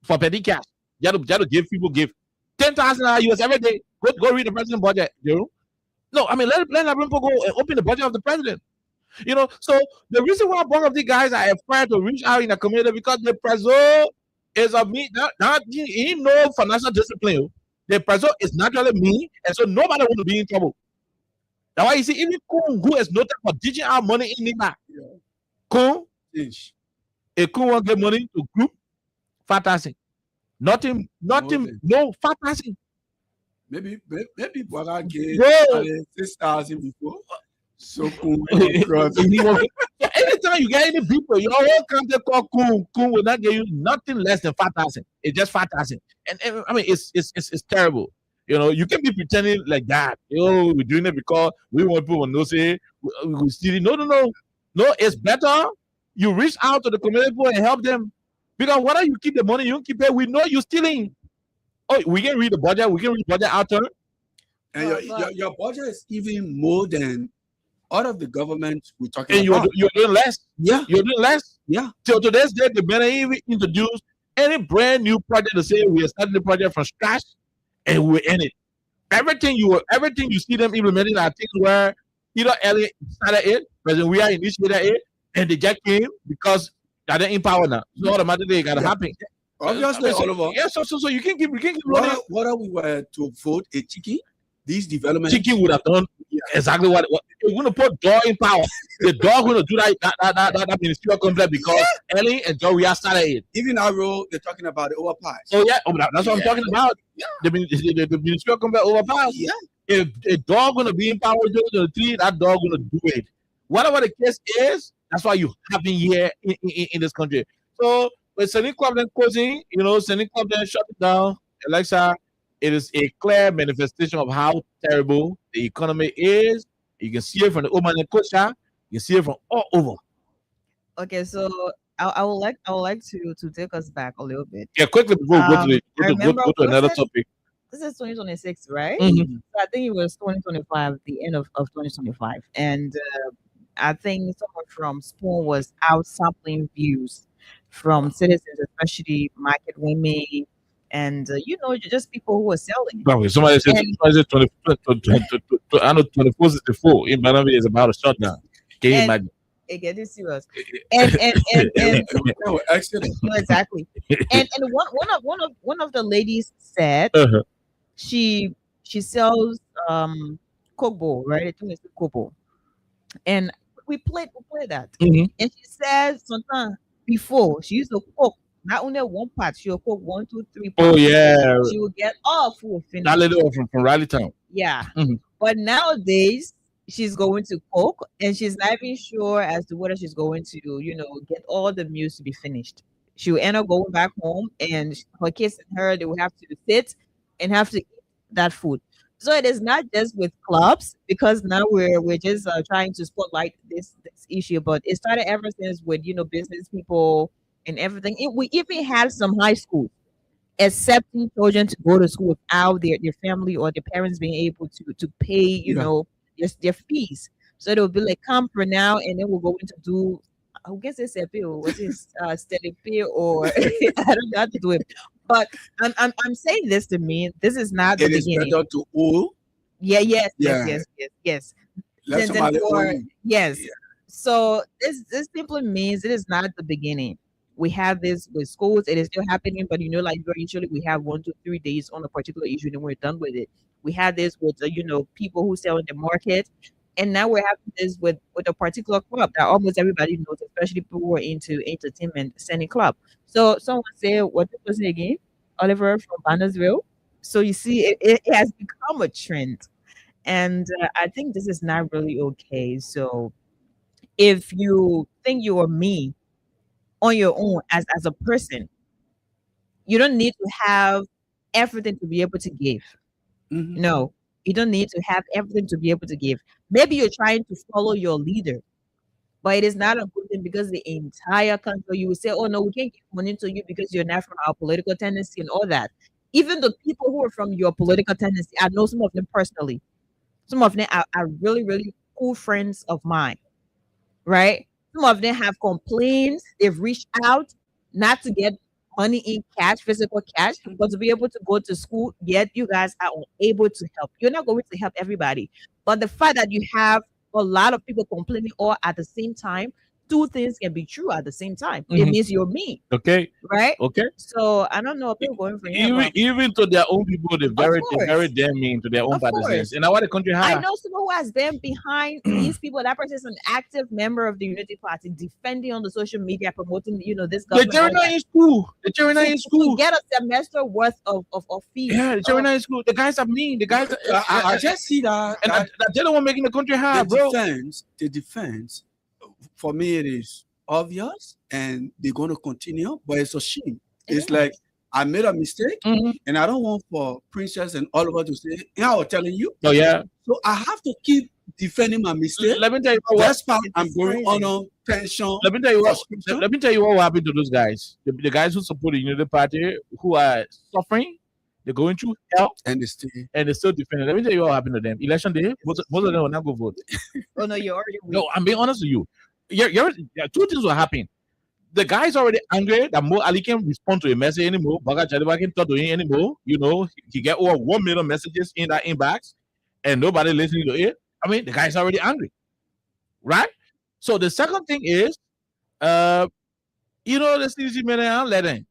for petty cash? You have to give people $10,000 US every day. Go read the president's budget, you know? No, I mean, let people go and open the budget of the president. You know, so the reason why both of these guys are afraid to reach out in the community because the president is a me, he no financial discipline. The president is naturally mean, and so nobody want to be in trouble. That's why you see, even Kun, who is noted for ditching our money in Nima, Kun, a Kun won't get money to group, fantastic. Nothing, no fantastic. Maybe Bwana gave 6,000 before. So cool. Anytime you get any people, your whole country called Kun will not give you nothing less than 5,000. It's just 5,000. And I mean, it's terrible. You know, you can be pretending like that. You know, we're doing it because we want people to know, say, we steal it. No. No, it's better you reach out to the community and help them. Because whether you keep the money, you don't keep it, we know you're stealing. Oh, we can read the budget. We can read the budget out there. And your budget is even more than all of the government we're talking and about. You're doing less. Yeah. You're doing less. Yeah. Till today's day, they better even introduce any brand new project to say we are starting the project from scratch and we're in it. Everything you see them implementing are things where either Elliot started it, President we are initiated it, and they just came because they're in power now. So automatically it gotta happen. Obviously, all over. Yeah, so you can keep running. What we were to vote a chicken, these developments. Chicken would have done exactly what we're gonna put Dog in power. The Dog gonna do that ministerial complex because Ellie and Joe we are started it. Even our role, they're talking about the overpass. Oh yeah, that's what I'm talking about. Yeah. The ministerial complex overpass. Yeah. If a dog gonna be in power in 2023, that dog gonna do it. Whatever the case is, that's why you have been here in this country. So with Senate Club then closing, Senate Club then shut it down. Alexa, it is a clear manifestation of how terrible the economy is. You can see it from the Oman and Kosha. You see it from all over. Okay, so I would like to take us back a little bit. Yeah, quickly before we go to another topic. This is 2026, right? Mhm. So I think it was 2025, the end of 2025. And I think someone from Spoon was out sampling views from citizens, especially market women, and just people who were selling. Okay, somebody said And- 2464 in Banami is about a shutdown. Can you And- imagine? It getting serious. And No, excellent. no, exactly. And one of the ladies said Uh-huh. she sells Coke bowl, right? I think it's Coke bowl. And we played that. Mhm. And she said sometimes before she used to cook not only one part, she'll cook 1, 2, 3 Oh parts. yeah, She will get all food finished. that lady was from Raleigh Town. Yeah. Mhm. But nowadays she's going to cook and she's not even sure as to whether she's going to, get all the meals to be finished. She will end up going back home and her kids and her, they will have to sit and have to eat that food. So it is not just with clubs, because now we're just trying to spotlight this issue, but it started ever since with business people and everything. We even had some high schools accepting children to go to school without their family or their parents being able to pay their fees. So they'll be like, come for now, and then we're going to do, I guess it's a bill, what is steady pay, or I don't know how to do it. But I'm saying this to me, this is not the It is beginning. better to owe. Yes. Yeah. Yes. Let Then somebody owe for- you. Yes. Yeah. So this simply means it is not the beginning. We have this with schools, it is still happening, but like usually we have 1 to 3 days on a particular issue, then we're done with it. We had this with people who sell in the market, and now we're having this with a particular club that almost everybody knows, especially people who are into entertainment, Senate Club. So someone said, what was it again? Oliver from Bannersville. So you see, it has become a trend, and I think this is not really okay. So if you think you are me on your own as a person, you don't need to have everything to be able to give. Mhm. No, you don't need to have everything to be able to give. Maybe you're trying to follow your leader, but it is not a good thing, because the entire country, you will say, oh no, we can't give money to you because you're not from our political tendency and all that. Even the people who are from your political tendency, I know some of them personally. Some of them are really, really cool friends of mine, right? Some of them have complaints. They've reached out not to get money in cash, physical cash, but to be able to go to school. Yet you guys are unable to help. You're not going to help everybody. But the fact that you have a lot of people complaining all at the same time, two things can be true at the same time. It Mhm. means you're me, Okay, right? okay. So I don't know if people going for here. Even to their own people, they're course. very damn mean to their own Of partisans. course. And now what the country I has. know someone who has been behind these people. That person is an active member of the Unity Party, defending on the social media, promoting, this The government. children all are that. in school. The children are To- in school. to get a semester worth of fees. Yeah, the children are in school. The guys are mean. The guys, I just see that, and they're the one making the country the hard, bro. defense, for me, it is obvious, and they're going to continue. But it's a shame. It's Yeah. like I made a mistake, Mhm. and I don't want for Princess and Oliver to say, "Yeah, I was telling you." Oh yeah. So I have to keep defending my mistake. Let me tell you what. That's why It's I'm going crazy. on pension. Let me tell you what. subscription. Let me tell you what happened to those guys. The guys who support the Unity Party, who are suffering, they're going through hell, And they stay. and they're still defending. Let me tell you what happened to them. Election day, most of them will not go vote. Oh no, you're already No, I'm being honest with you. Two things will happen. The guy's already angry that Mo Ali can't respond to a message anymore. Baga Chadiba can't talk to him anymore. He get over 1 million messages in that inbox, and nobody listening to it. I mean, the guy's already angry, right? So the second thing is, the CDC man I'm letting.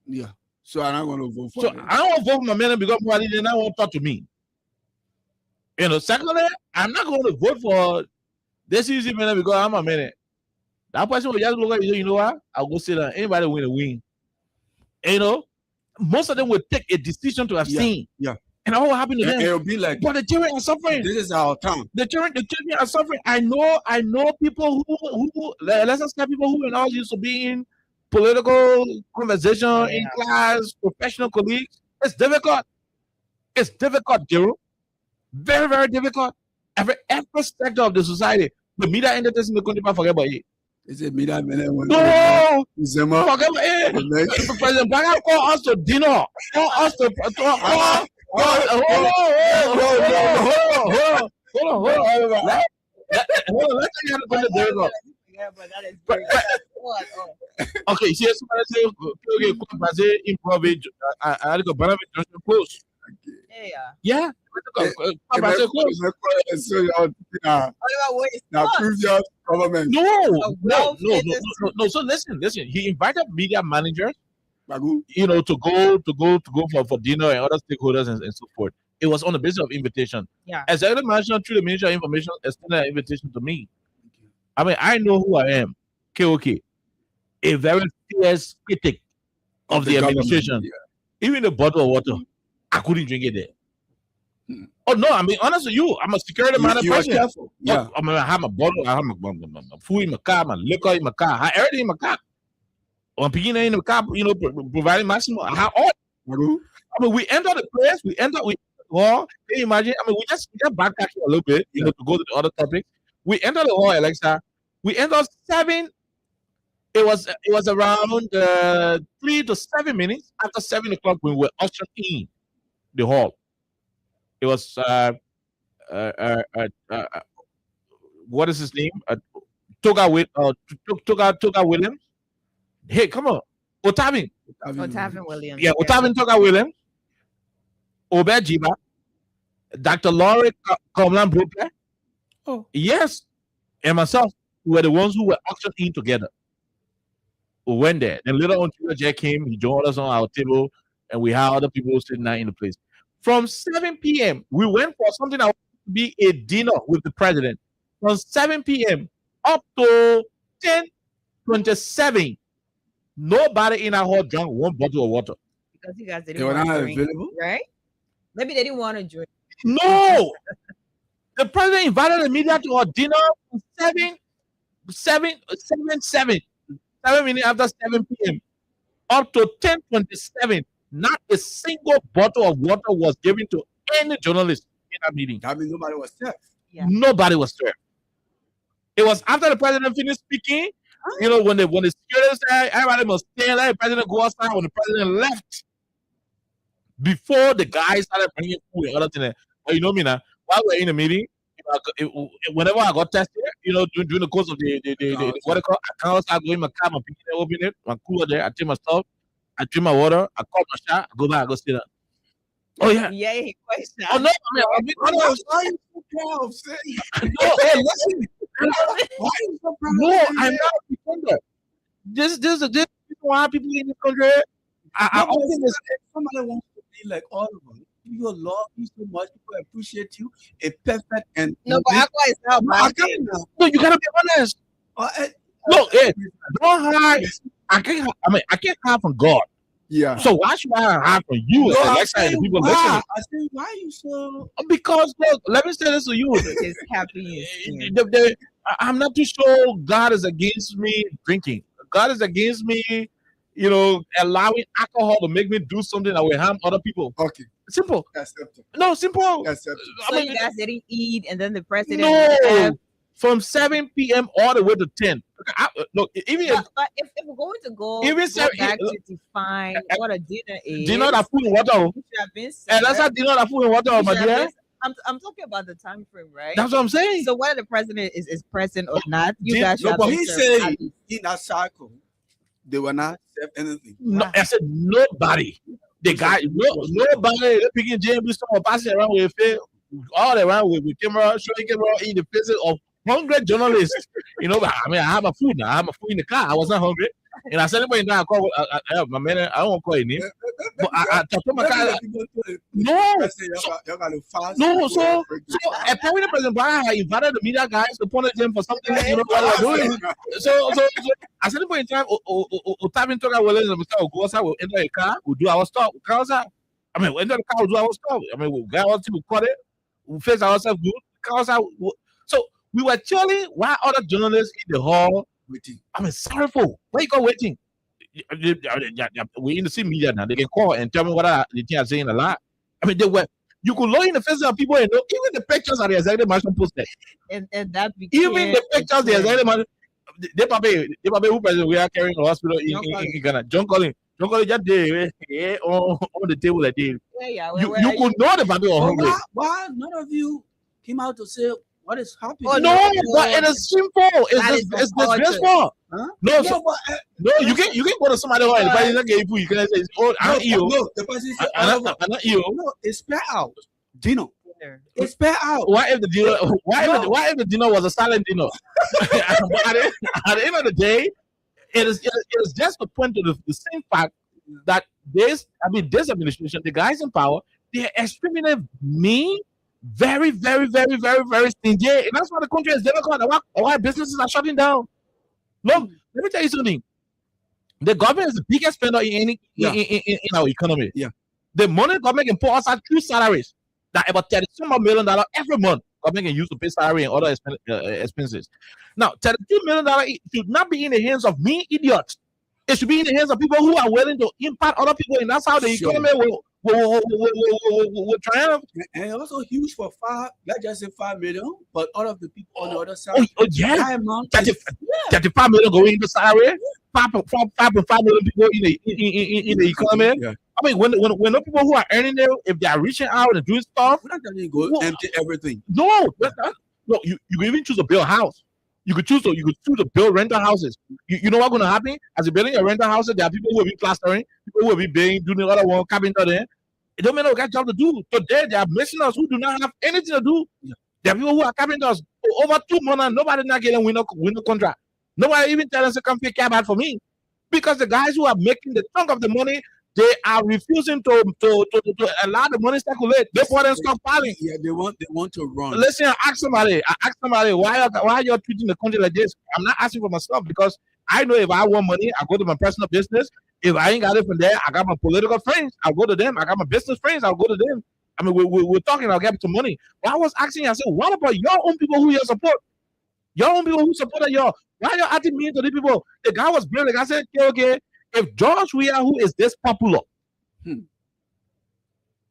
Yeah. So I'm not going to vote for So them. I don't want to vote for my man because Mo Ali did not want to talk to me. Secondly, I'm not going to vote for this CDC man because I'm a man. That person will just look at you know what? I'll go sit down. Anybody win a win. Most of them will take a decision to abstain. Yeah. And all what happened to And them. it'll be like, But the children are suffering. this is our time. The children are suffering. I know people who let's just say people who and all used to be in political conversation in class, professional colleagues. It's difficult. It's difficult, Jero. Very, very difficult. Every sector of the society. The media entities in the country, forget about it. Is it me that man? No, Zema. forget about it. President Biden call us to dinner. Call us to hold on. Let's take out the dinner. Yeah, but that is But- Okay, see, somebody say, okay, Kwabase improv. I think a Banana Junction close. Yeah. Yeah. Kwabase close. Now, previous government. No. So listen. He invited media managers, you know, to go for dinner and other stakeholders and so forth. It was on the basis of invitation. Yeah. Executive Management through the Ministry of Information extended an invitation to me. I mean, I know who I am. KOK, a very fierce critic of the administration. Even a bottle of water, I couldn't drink it there. Oh no, I mean, honest with you, I'm a security minded You are person. careful. Yeah. I mean, I have my bottle, I have my food in my car, my liquor in my car, I have everything in my car. When people in the car, you know, providing maximum, I have all. I mean, we enter the place, hall. Can you imagine? I mean, we just backtracking a little bit, you know, to go to the other topic. We enter the hall, Alexa. We enter 7. It was around 3 to 7 minutes after 7 o'clock when we were ushered in the hall. It was what is his name? Toga Williams. Hey, come on, Otavin. Otavin Williams. Yeah, Otavin Toga Williams. Obed Jiba. Dr. Laurie Comlan Brooklyn. Oh, yes, and myself were the ones who were auctioned in together. We went there. Then later on, Jack came. He joined us on our table, and we had other people sitting there in the place. From 7 p.m., we went for something that was to be a dinner with the president. From 7 p.m. up to 10:27, nobody in our hall drank one bottle of water. Because you guys They didn't were want not to drink, available? right? Maybe they didn't want to drink. No, the president invited the media to our dinner from 7 minutes after 7 p.m. up to 10:27. Not a single bottle of water was given to any journalist in that meeting. That means nobody was there. Yeah. Nobody was there. It was after the president finished speaking. You know, when the security said everybody must stay, let the president go outside. When the president left, before the guys started bringing food and other things. But you know me now. While we're in the meeting, whenever I got tested, you know, during the course of the what I call, I can't start going in my car, my people open it, my cooler there, I take my stuff, I drink my water, I call my shot, I go back, I go sit down. Oh yeah. Yeah, question. Oh no, I mean, Why are you so proud of saying? no, hey, listen. Why are you so proud? No, I'm not a pretender. This is why people in this country. I often Somebody wants to be like all of us. People love you so much. People appreciate you. A perfect and No, but Aqua is not No, I bad. can't now. no, you gotta be honest. Look, hey, don't hide. I can't hide from God. Yeah. So why should I hide from you? No, And I'm next time saying people why? listening. I say, why are you so? Because look, let me say this to you. It's happy. I'm not too sure God is against me drinking. God is against me, you know, allowing alcohol to make me do something that will harm other people. Okay. Simple. Accept it. No, simple. Accept it. So you guys didn't eat, and then the president. No. From 7 p.m. all the way to 10. Look, even But if we're going to go, Even go seven- back to define what a dinner is, dinner that food and water. it should have been And that's served. how dinner that food and water, It my should have dear. been- I'm talking about the time frame, right? That's what I'm saying. So whether the president is present or not, you Did- guys should No, have but been he served said at least. in that cycle, they were not served anything. No, I said nobody. The guy, nobody picking JMB store passing around with a all around with camera, showing camera in the faces of hungry journalists. You know, I mean, I have my food now. I have my food in the car. I was not hungry. And I said, anybody now, I call my man, I don't want to call his name. But I talked to my car. No. No, so apparently President Biden had invited the media guys to punish them for something, you know, what we're doing. So at any point in time, Otavin Toga Williams and Mr. Ogosa will enter a car, we'll do our stuff, we'll come outside. I mean, we enter the car, we do our stuff. I mean, we got our team, we cut it, we face ourselves good. So we were chilling while other journalists in the hall waiting. I mean, sorrowful. Why you go waiting? We in the same media now. They can call and tell me what the thing are saying a lot. I mean, they were. You could look in the faces of people and know even the pictures are the executive mansion posted. And that became Even the pictures the executive mansion. They probably who president we are carrying the hospital in Ghana. John Collins just there on the table like this. Yeah. You could know the baby or hungry. Why none of you came out to say what is happening? Oh, no, but it is simple. It's disgraceful. Huh? No, you can go to somebody who the person gave you. You can say, "Oh, I'm not you." No, the person said, I'm not you. No, it's spare out. Dino, it's spare out. Why if the dinner? Why if the dinner was a silent dinner? But at the end of the day, it is just to point to the same fact that this administration, the guys in power, they are extremely mean, very, very, very, very, very stingy, and that's why the country is difficult. Why businesses are shutting down. Look, let me tell you something. The government is the biggest spender in our economy. Yeah. The money the government can pour us out through salaries that about $32 million every month government can use to pay salary and other expenses. Now, $32 million should not be in the hands of me idiots. It should be in the hands of people who are willing to impact other people, and that's how the economy will triumph. And also huge for let's just say 5 million, but all of the people on the other side. Oh yeah, 35 million going into salary, 5.5 million people in the economy. Yeah. I mean, when the people who are earning there, if they are reaching out and doing stuff, we're not going to go empty everything. No, you even choose to build a house. You could choose to build rental houses. You know what's going to happen? As you're building a rental house, there are people who will be plastering, people who will be doing the other one, carpenter there. It don't matter what job to do. Today, there are masoners who do not have anything to do. Yeah. There are people who are carpenters over 2 months, nobody not getting window contract. Nobody even tell us to come pick cab out for me. Because the guys who are making the chunk of the money, they are refusing to allow the money to circulate. They put in stockpiling. Yeah, they want to run. Listen, I ask somebody, why are you treating the country like this? I'm not asking for myself because I know if I want money, I go to my personal business. If I ain't got it from there, I got my political friends. I'll go to them. I got my business friends. I'll go to them. I mean, we're talking. I'll get some money. But I was asking, I said, what about your own people who you support? Your own people who supported y'all. Why are you acting mean to the people? The guy was brilliant. I said, okay. If George Weah, who is this popular,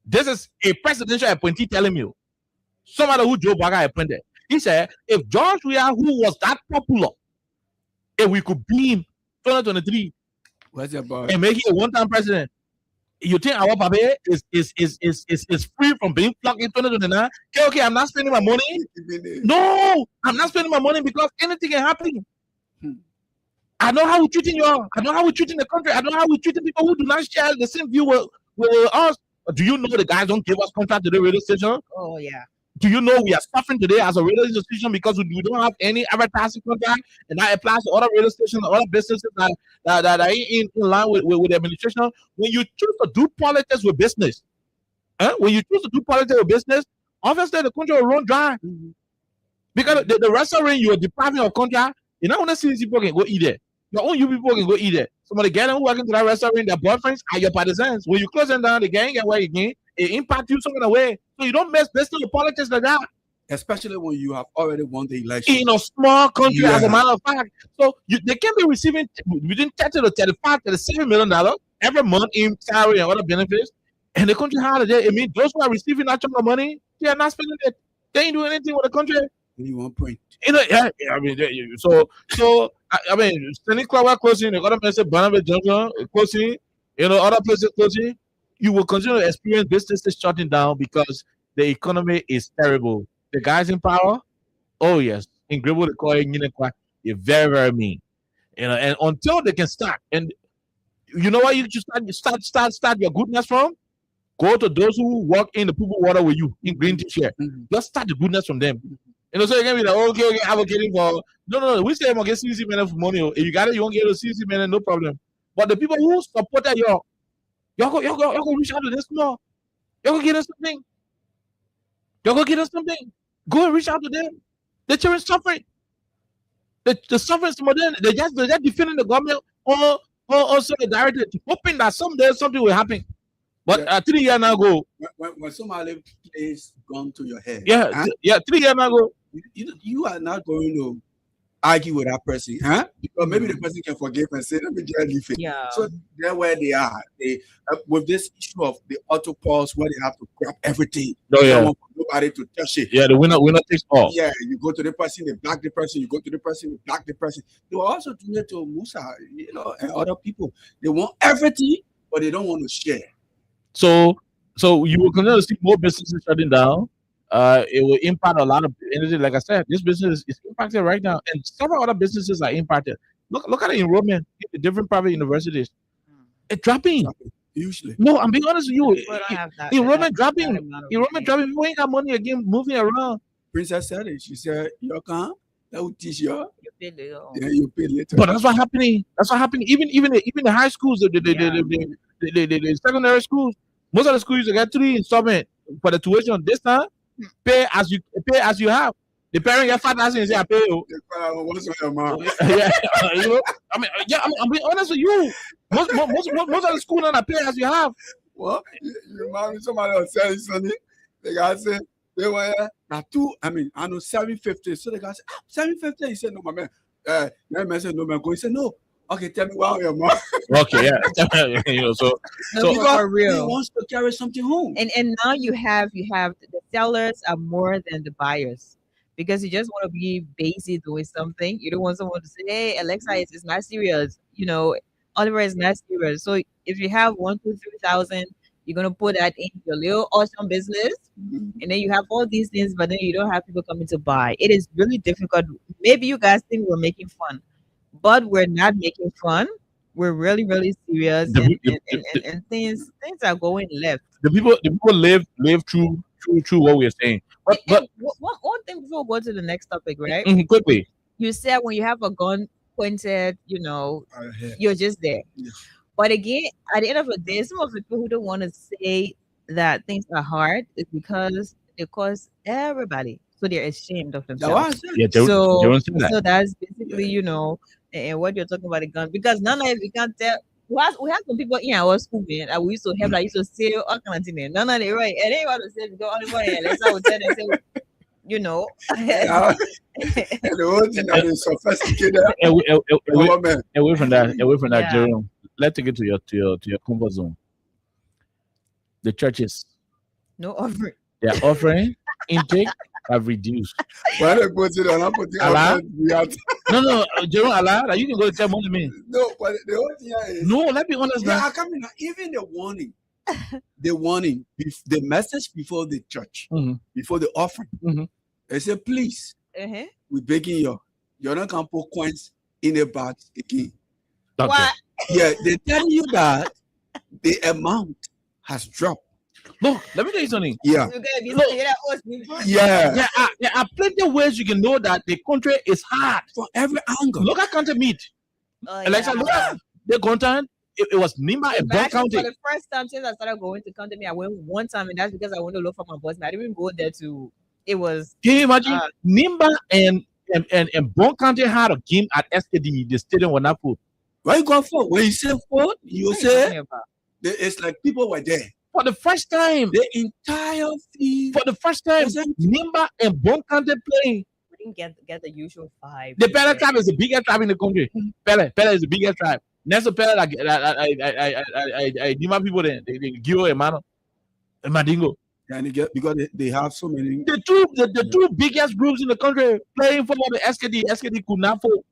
this is a presidential appointee telling you, somebody who Joe Biden appointed. He said, if George Weah, who was that popular, if we could beam 2023 and make him a one-time president, you think our papa is free from being plucked in 2029? Okay, I'm not spending my money. No, I'm not spending my money because anything can happen. I know how we're treating y'all. I know how we're treating the country. I know how we're treating people who do not share the same view with us. Do you know the guys don't give us contract to the radio station? Oh, yeah. Do you know we are suffering today as a radio station because we don't have any advertising contract, and that applies to other radio stations, other businesses that are in line with the administration? When you choose to do politics with business, obviously the country will run dry. Because the restaurant you are depriving of contract, you know, when see people can go eat there. Your own people can go eat there. Somebody get them who work into that restaurant, their boyfriends are your partisans. When you close them down, they can't get away again. It impacts you some kind of way. So you don't mess business with politics like that. Especially when you have already won the election. In a small country, as a matter of fact. So they can be receiving between 30 to 35 to $7 million every month in salary and other benefits. And the country holiday, it means those who are receiving that chunk of money, they are not spending it. They ain't doing anything with the country. You want point. You know, yeah, I mean, I mean, St. Cloud closing, the other places, Barnabas Junction closing, other places closing. You will continue to experience businesses shutting down because the economy is terrible. The guys in power, oh yes, in Grable they call it you're very, very mean. And until they can start, and you know what you just start your goodness from? Go to those who work in the people water with you in green t-shirt. Just start the goodness from them. So you can be like, okay, advocating for no. We say I'm gonna get CC men for money. If you got it, you won't get a CC men, no problem. But the people who supported y'all go reach out to them small. Y'all go get us something. Go and reach out to them. The children suffering. The suffering some of them. They're just defending the government or solidarity, hoping that someday something will happen. But 3 years ago, when somebody plays gun to your head, 3 years ago, you are not going to argue with that person, huh? Because maybe the person can forgive and say, let me just leave it. Yeah. So they're where they are. They with this issue of the auto pause where they have to grab everything. Oh, They yeah. don't want nobody to touch it. Yeah, the winner takes all. Yeah, you go to the person, they block the person, you go to the person, you block the person. They were also doing it to Musa, and other people. They want everything, but they don't want to share. So you will continue to see more businesses shutting down. It will impact a lot of energy. Like I said, this business is impacted right now, and several other businesses are impacted. Look at the enrollment in the different private universities. It's dropping. Usually. No, I'm being honest with you. People don't have that- Enrollment that dropping. amount of Enrollment money. dropping. People ain't got money again moving around. Princess said it. She said, you can that will teach you. You pay little. Yeah, you pay later. But that's what's happening. That's what's happening. Even the high schools, the secondary schools, most of the schools you get 3 installment for the tuition. This time, pay as you have. The parent get 5,000 and say I pay you. What's on your mouth? Yeah, I'm being honest with you. Most of the school now pay as you have. What? You remind me somebody was saying something. The guy said they were now I know 750. So the guy said, 750. He said, no, my man. The man said, no, man. Go. He said, no. Okay, tell me why your mom. Okay, yeah. So because for real. He wants to carry something home. And now you have the sellers are more than the buyers. Because you just want to be busy doing something. You don't want someone to say, hey, Alexa, it's not serious. Oliver is not serious. So if you have 1,000, 2,000, 3,000, you're going to put that in your little awesome business. And then you have all these things, but then you don't have people coming to buy. It is really difficult. Maybe you guys think we're making fun, but we're not making fun. We're really, really serious. And things are going left. The people live through what we're saying. But one thing before we go to the next topic, right? Quickly. You said when you have a gun pointed, you're just there. Yeah. But again, at the end of the day, some of the people who don't want to say that things are hard is because it costs everybody. So they're ashamed of themselves. Yeah, so that's basically, and what you're talking about the gun. Because none of it, we can't tell. We have some people in our school, man, and we used to have, used to say all kinds of things. None of it, right? And they want to say, go on money, and let's tell them, say, And the whole thing that is sophisticated. Away from that, Yeah. Jerome. Let's take it to your comfort zone. The churches, No offering. their offering intake have reduced. When they put it on, I put it Allah? on. No, Jerome, Allah, like, you can go tell more to me. No, but the whole thing is. No, let's be honest Yeah, now. I come in. Even the warning, the message before the church, before the offering, they say, please, Uh-huh. we're begging you, you're not going to put coins in the bag again. Doctor. What? Yeah, they tell you that the amount has dropped. Look, let me tell you something. Yeah. You gotta be Look. saying that us before. Yeah. There are plenty of ways you can know that the country is hard. From every angle. Look at country meat. Oh, Alexa, look at the content. It was Nimba and Brown Imagine County. for the first time since I started going to County, I went one time, and that's because I went to look for my boss. I didn't even go there to. It was. Can you imagine? Nimba and Brown County had a game at SKD. The stadium was not full. Why you go for? When you say food, you What are you say talking about? it's like people were there. For the first time, The entire thing. for the first time, Nimba and Brown County playing. We didn't get the usual vibe. The Pele tribe is the biggest tribe in the country. Pele is the biggest tribe. Next to Pele, like I Nimba people, they give a man, a Madingo. And they get because they have so many. The two biggest groups in the country playing for the SKD. SKD could not fall.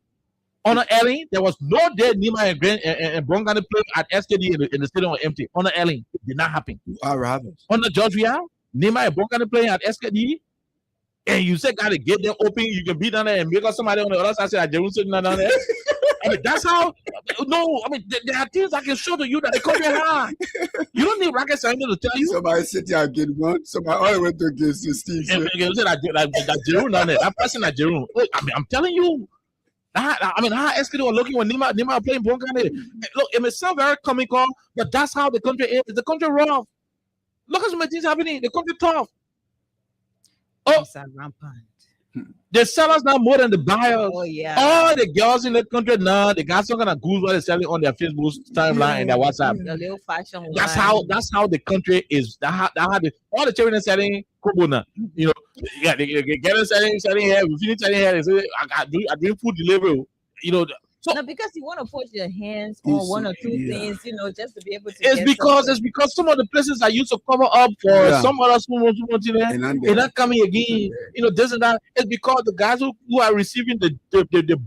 On Ellen, there was no day Nima and Brown County playing at SKD in the stadium was empty. On Ellen, it did not happen. Our rabbits. On the Georgia, Nima and Brown County playing at SKD, and you say gotta get them open. You can be down there and make somebody on the other side say at Jerusalem down there. I mean, that's how. No, I mean there are things I can show to you that the country hard. You don't need rocket science to tell you. Somebody sit here and get one. Somebody all went to get Steve. And you say that Jeroen down there, that person at Jeroen. I mean, I'm telling you. How SKD was looking when Nima playing Brown County. Look, it may sound very comical, but that's how the country is. The country rough. Look at some things happening. The country tough. Oh, Things are rampant. The sellers now more than the buyers. Oh yeah. All the girls in the country now, they got some kind of goods what they're selling on their Facebook timeline and their WhatsApp. The little fashion That's line. how the country is. All the children are selling kobo now. You know, yeah, they get them selling here. We finish selling here. They say I doing food delivery. You know, so No, because you want to put your hands on one or two things, just to be able to. it's because some of the places I used to cover up for some other small they're not coming again. You know, this and that. It's because the guys who are receiving the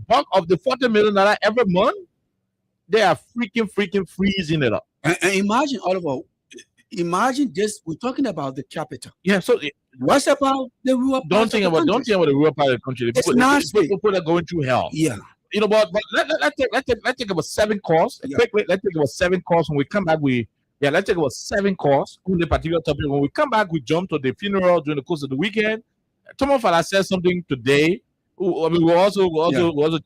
bulk of the $40 million every month, they are freaking freezing it up. And imagine, Oliver, imagine this. We're talking about the capital. Yeah. So what's about the rural? Don't think about the rural part of the country. It's nasty. People are going through hell. Yeah. You know, but let's take about 7 calls. Quickly, let's take about 7 calls. When we come back, let's take about 7 calls on the particular topic. When we come back, we jump to the funeral during the course of the weekend. Tom Fala said something today. I mean, we also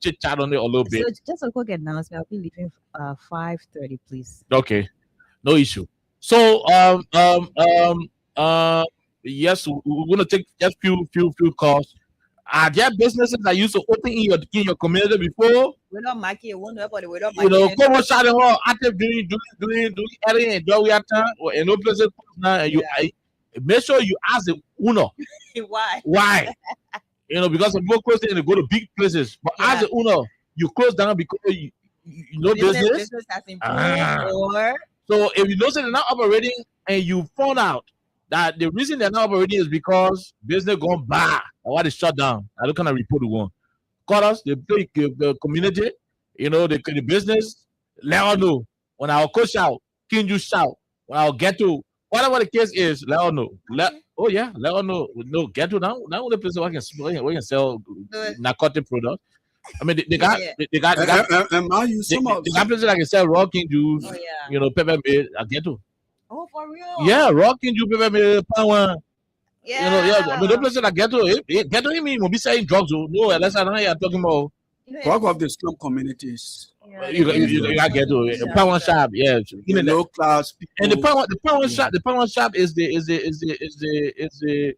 chit chat on it a little bit. So just a quick announcement. I'll be leaving 5:30, please. Okay, no issue. So yes, we're gonna take just few calls. Are there businesses that used to open in your community before? We don't mark it. We don't You know, come on, shout out active doing everything and do we have time or in no places now. And make sure you ask the owner why. You know, because some people close and they go to big places, but as the owner, you close down because you know business has improved, so if you know they're not operating and you found out that the reason they're not operating is because business gone bad or what is shut down. I don't kind of report the one. Call us, the community, you know, the business, let us know. When our coach shout, can you shout? When I'll get to whatever the case is, let us know. Let us know. No, get to now. Now the place we can sell narcotic products. I mean, they got places that can sell raw king juice, you know, pepper milk. I get to. Oh, for real? Yeah, raw king juice, pepper milk, power. Yeah. You know, I mean, the places that get to him will be selling drugs. No, that's not how you're talking about. Talk of the slum communities. You got get to power shop, yeah. The low class people. And the power shop is the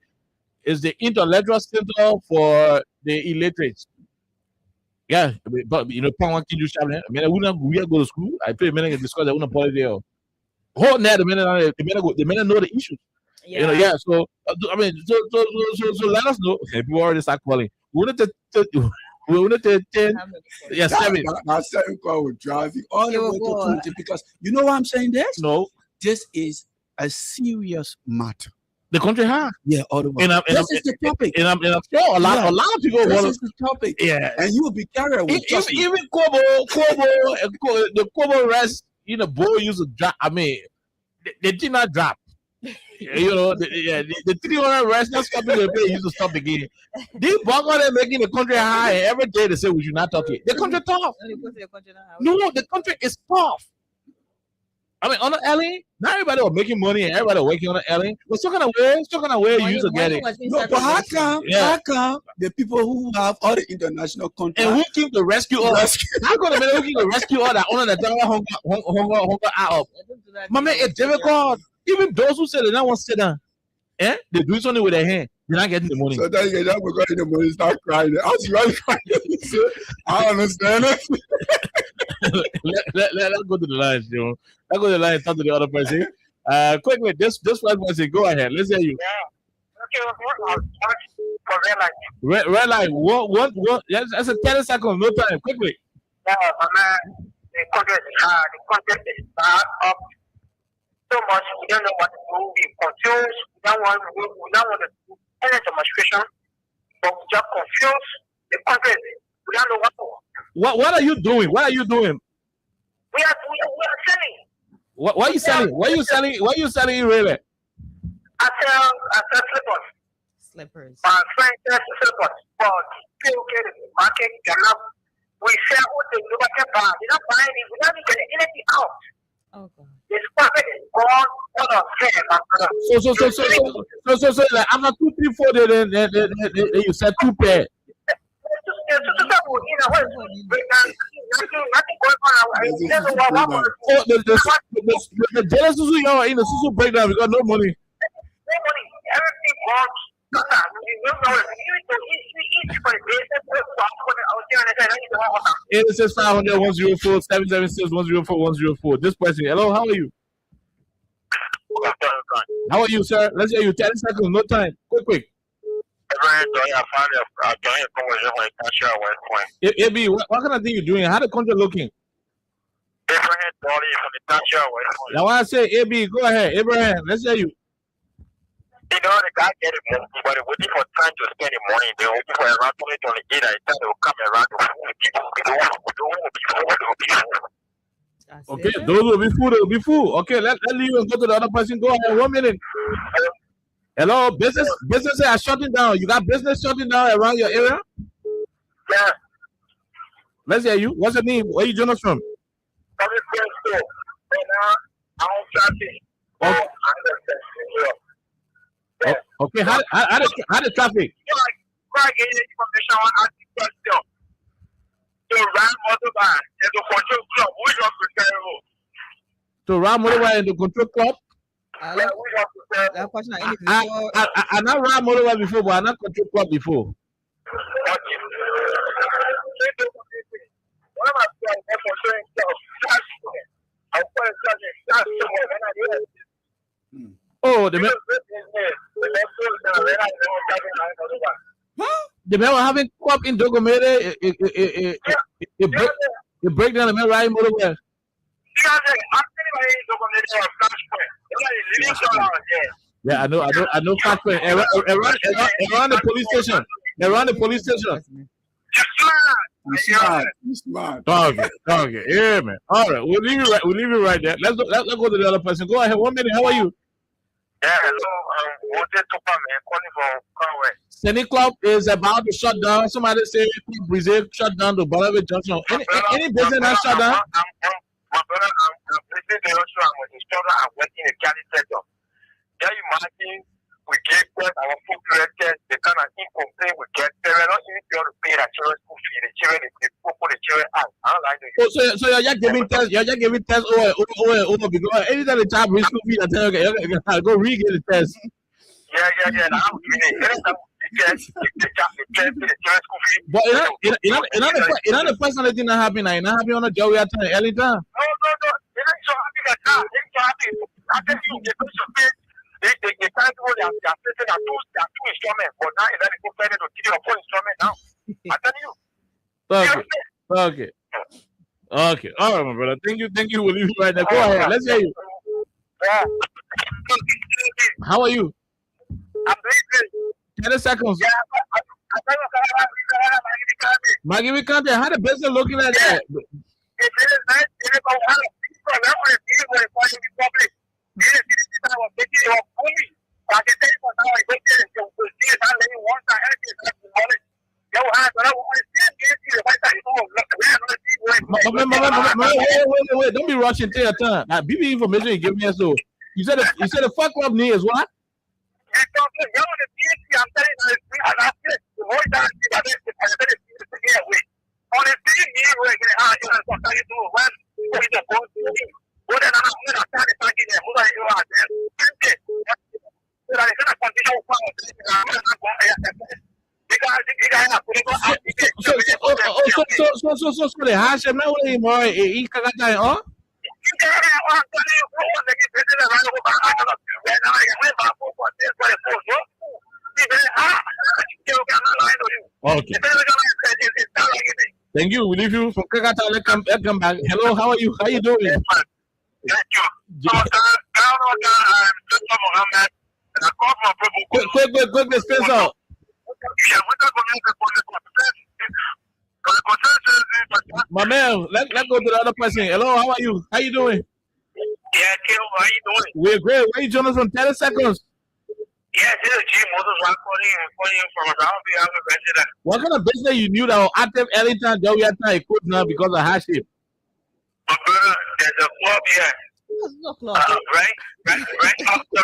intellectual center for the illiterates. Yeah, but you know, power can do shop. I mean, I wouldn't go to school. I play many discuss. I wouldn't play there. Whole net the men know the issues. Yeah. You know, yeah. So I mean, so let us know. Okay, people already start calling. We wanted to 10. Yeah, 7. My 7 call will drive you all the way to 20 because you know why I'm saying this? No, this is a serious matter. The country has. Yeah, all the way. This is the topic. And I'm sure a lot of people this want is the topic. Yeah, and you will be carried away. Even Kobo, the Kobo rest, you know, boy used to drop. I mean, they did not drop. You know, the 300 rest, that's something they pay used to stop again. These buggers are making the country high, and every day they say we should not talk it. The country tough. No, the country is tough. I mean, on the alley, not everybody was making money and everybody was working on the alley. But still kind of way you used to get it. No, but how come the people who have all the international contracts and who came to rescue us? How come the men who came to rescue all that owner that hunger up? My man, it's difficult. Even those who say they don't want to sit down, they do something with their hand. They're not getting the money. So then you get up and the money, start crying. As you are crying, I understand it. Let's go to the line, you know. Let's go to the line and talk to the other person. Quickly, this first person, go ahead. Let's hear you. Yeah. Okay, red light. What? That's a 10 seconds. No time. Quickly. Yeah, man. The content is bad up so much. We don't know what to do. We're confused. We don't want to do any demonstration, but we just confused. The content. We don't know what to do. What are you doing? What are you doing? We are selling. What are you selling? What are you selling? What are you selling really? I sell slippers. My friend sells slippers. But still get the market cannot. We sell what the market buy. We're not buying it. We're not getting anything out. Oh God. This market is gone out of hand. So like after 2, 3, 4 then you sell 2 pair. The jealous Susu, you know, Susu breakdown. We got no money. Everything gone It says 500 104 776 104 104. This person. Hello, how are you? How are you, sir? Let's hear you. 10 seconds, no time. Quick. AB, what kind of thing you doing? How the contract looking? Now I say, AB, go ahead. Abraham, let's hear you. You know, the guy get it, but they're waiting for time to spend the money. They're waiting for around 2028. I thought they will come around to people. Okay, those will be full. They will be full. Okay, let leave and go to the other person. Go ahead. 1 minute. Hello, businesses are shutting down. You got business shutting down around your area? Yeah. Let's hear you. What's your name? Where you join us from? Okay, how the traffic? To run motorbike in the control club? That question I not run motorbike before, but I not control club before. Oh, the man were having club in Dogomere. It break down the man riding motorbike. Yeah, I know. Fast point around the police station. Around the police station. Smart. Okay. Yeah, man. All right, we'll leave you right there. Let's go to the other person. Go ahead. 1 minute. How are you? Yeah, hello. Calling from Conway. Senny Club is about to shut down. Somebody say Brazil shut down the Balawe Junction. Any business that shut down? My brother, I'm listening to your show. I'm an instructor. I'm working in the Cali sector. Can you imagine? We get test, our food test, the kind of incomplete we get. They were not even able to pay the children's school fee. The children, they put the children out. I don't like it. So you're just giving tests. You're just giving tests over because anytime the child brings school fee, I tell you, okay, go re-get the test. Yeah. I'm doing it. But you know the personal thing that happened. It not happen on the job we are telling early time. No. It ain't so happy that now. It ain't so happy. I tell you, they put your face. They can't do they are facing two instruments, but now it's like go to give you a full instrument now. I tell you. Okay. All right, my brother. Thank you. We'll leave you right there. Go ahead. Let's hear you. Yeah. How are you? I'm doing 10 seconds. Maggie, we can't how the business looking at that? Wait, don't be rushing to your turn. Now, BB information you give me so you said the fuck club name is what? So the hash man anymore he kagata huh? Okay. Thank you. We leave you from Kagata. Let's come back. Hello, how are you? How you doing? Thank you. Quick, Spencer. My man, let's go to the other person. Hello, how are you? How you doing? Yeah, Kim, how you doing? We're great. Where you joining us from 30 seconds? Yeah, this is G Moses. I'm calling from around the resident. What kind of business you knew that was active early time that we had time could now because of hardship? My brother, there's a club here. Right after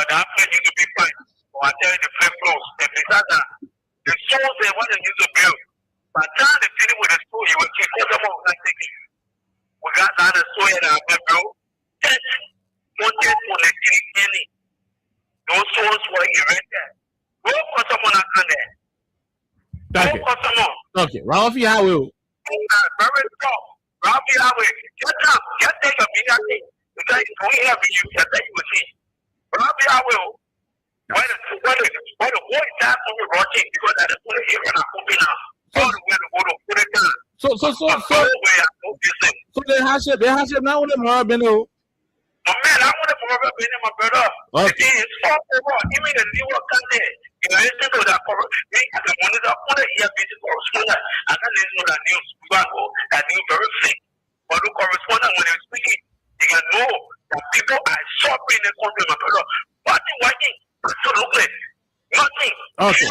that place used to be fine. So I tell you the flip close. And besides that, the souls they want to use the bill. By the time they finish with the school, you will keep someone like taking. We got that and so in our bro. Church, no church for the any. Those souls were erected. Okay, Ralphie Highway. Very strong. Ralphie Highway. Just take a minute. Because we have you, just take you see. Ralphie Highway. When the boy is down to the rocket, because I put it here and I put it out. All the way to go to put it down. So they have now with them have been oh. Man, I want to forever be my brother. It is all over. Even the new work there. You know, it's to that for me. I can monitor all the year business correspondent. I can listen to that news. That news very thick. But the correspondent, when they're speaking, you can know that people are suffering in the country, my brother. Nothing working. Absolutely. Nothing. Okay.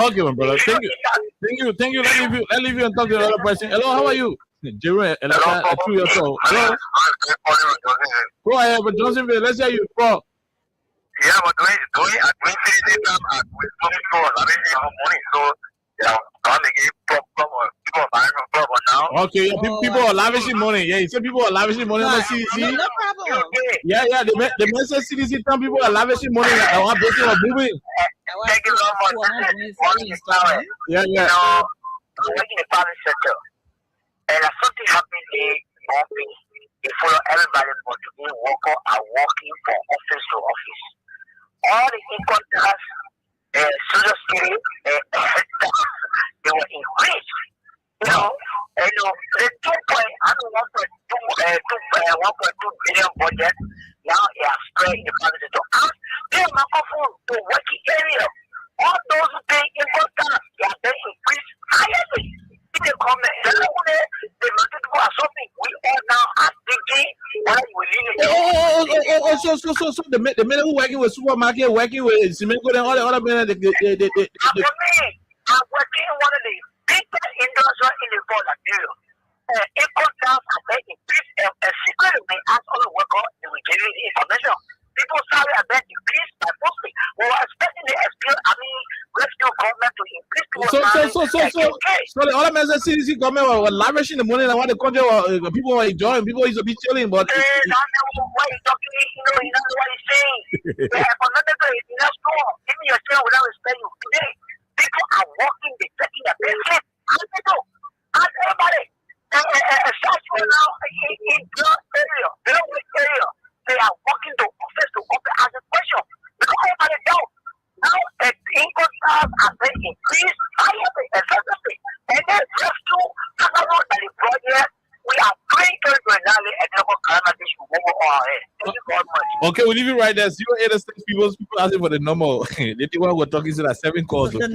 Okay, my brother. Thank you. Let leave you and talk to the other person. Hello, how are you? Jerome, 2 years old. Hello. Go ahead, but Johnsonville, let's hear you. Bro. Yeah, but doing this time with money for money, so yeah, can't get problem people are buying problem now. Okay, yeah, people are lavishing money. Yeah, you said people are lavishing money on the CDC. No problem. Yeah, the message CDC tell people are lavishing money and are breaking or moving. Thank you so much. Yeah. You know, I'm working in the private sector, and if something happens in office, they follow everybody but to be worker are working from office to office. All the income tax, social security, they were increased. You know, the 1.2 billion budget now they are spread in the private sector. They are not often to working area. All those who pay income tax, they are being increased higher. In the comment, the people are something we all now are thinking why we live in. So the men who working with supermarket, working with Simenko and all the other men, I'm working one of the biggest industrial in the world, Nigeria. Income tax are being increased, and secretly ask all the workers they will give you the information. People's salary are being increased by mostly. We were expecting the rescue government to increase people's salary. So the other men say CDC government were lavishing the money and what the country people were enjoying, people used to be chilling, but what he's talking, he knows what he's saying. The economic is not strong. Even yourself without respect you today. People are working, they're taking their best sleep. How do you know? Ask everybody. Especially now in your area, they are working to office to office as a question. Because everybody knows. Now, income tax are being increased higher than effectively. And then rescue, about the project, we are praying to the economic calamity should move on ahead. Thank you very much. Okay, we'll leave it right there. 086 people asking for the number. They think we're talking to that 7 calls. The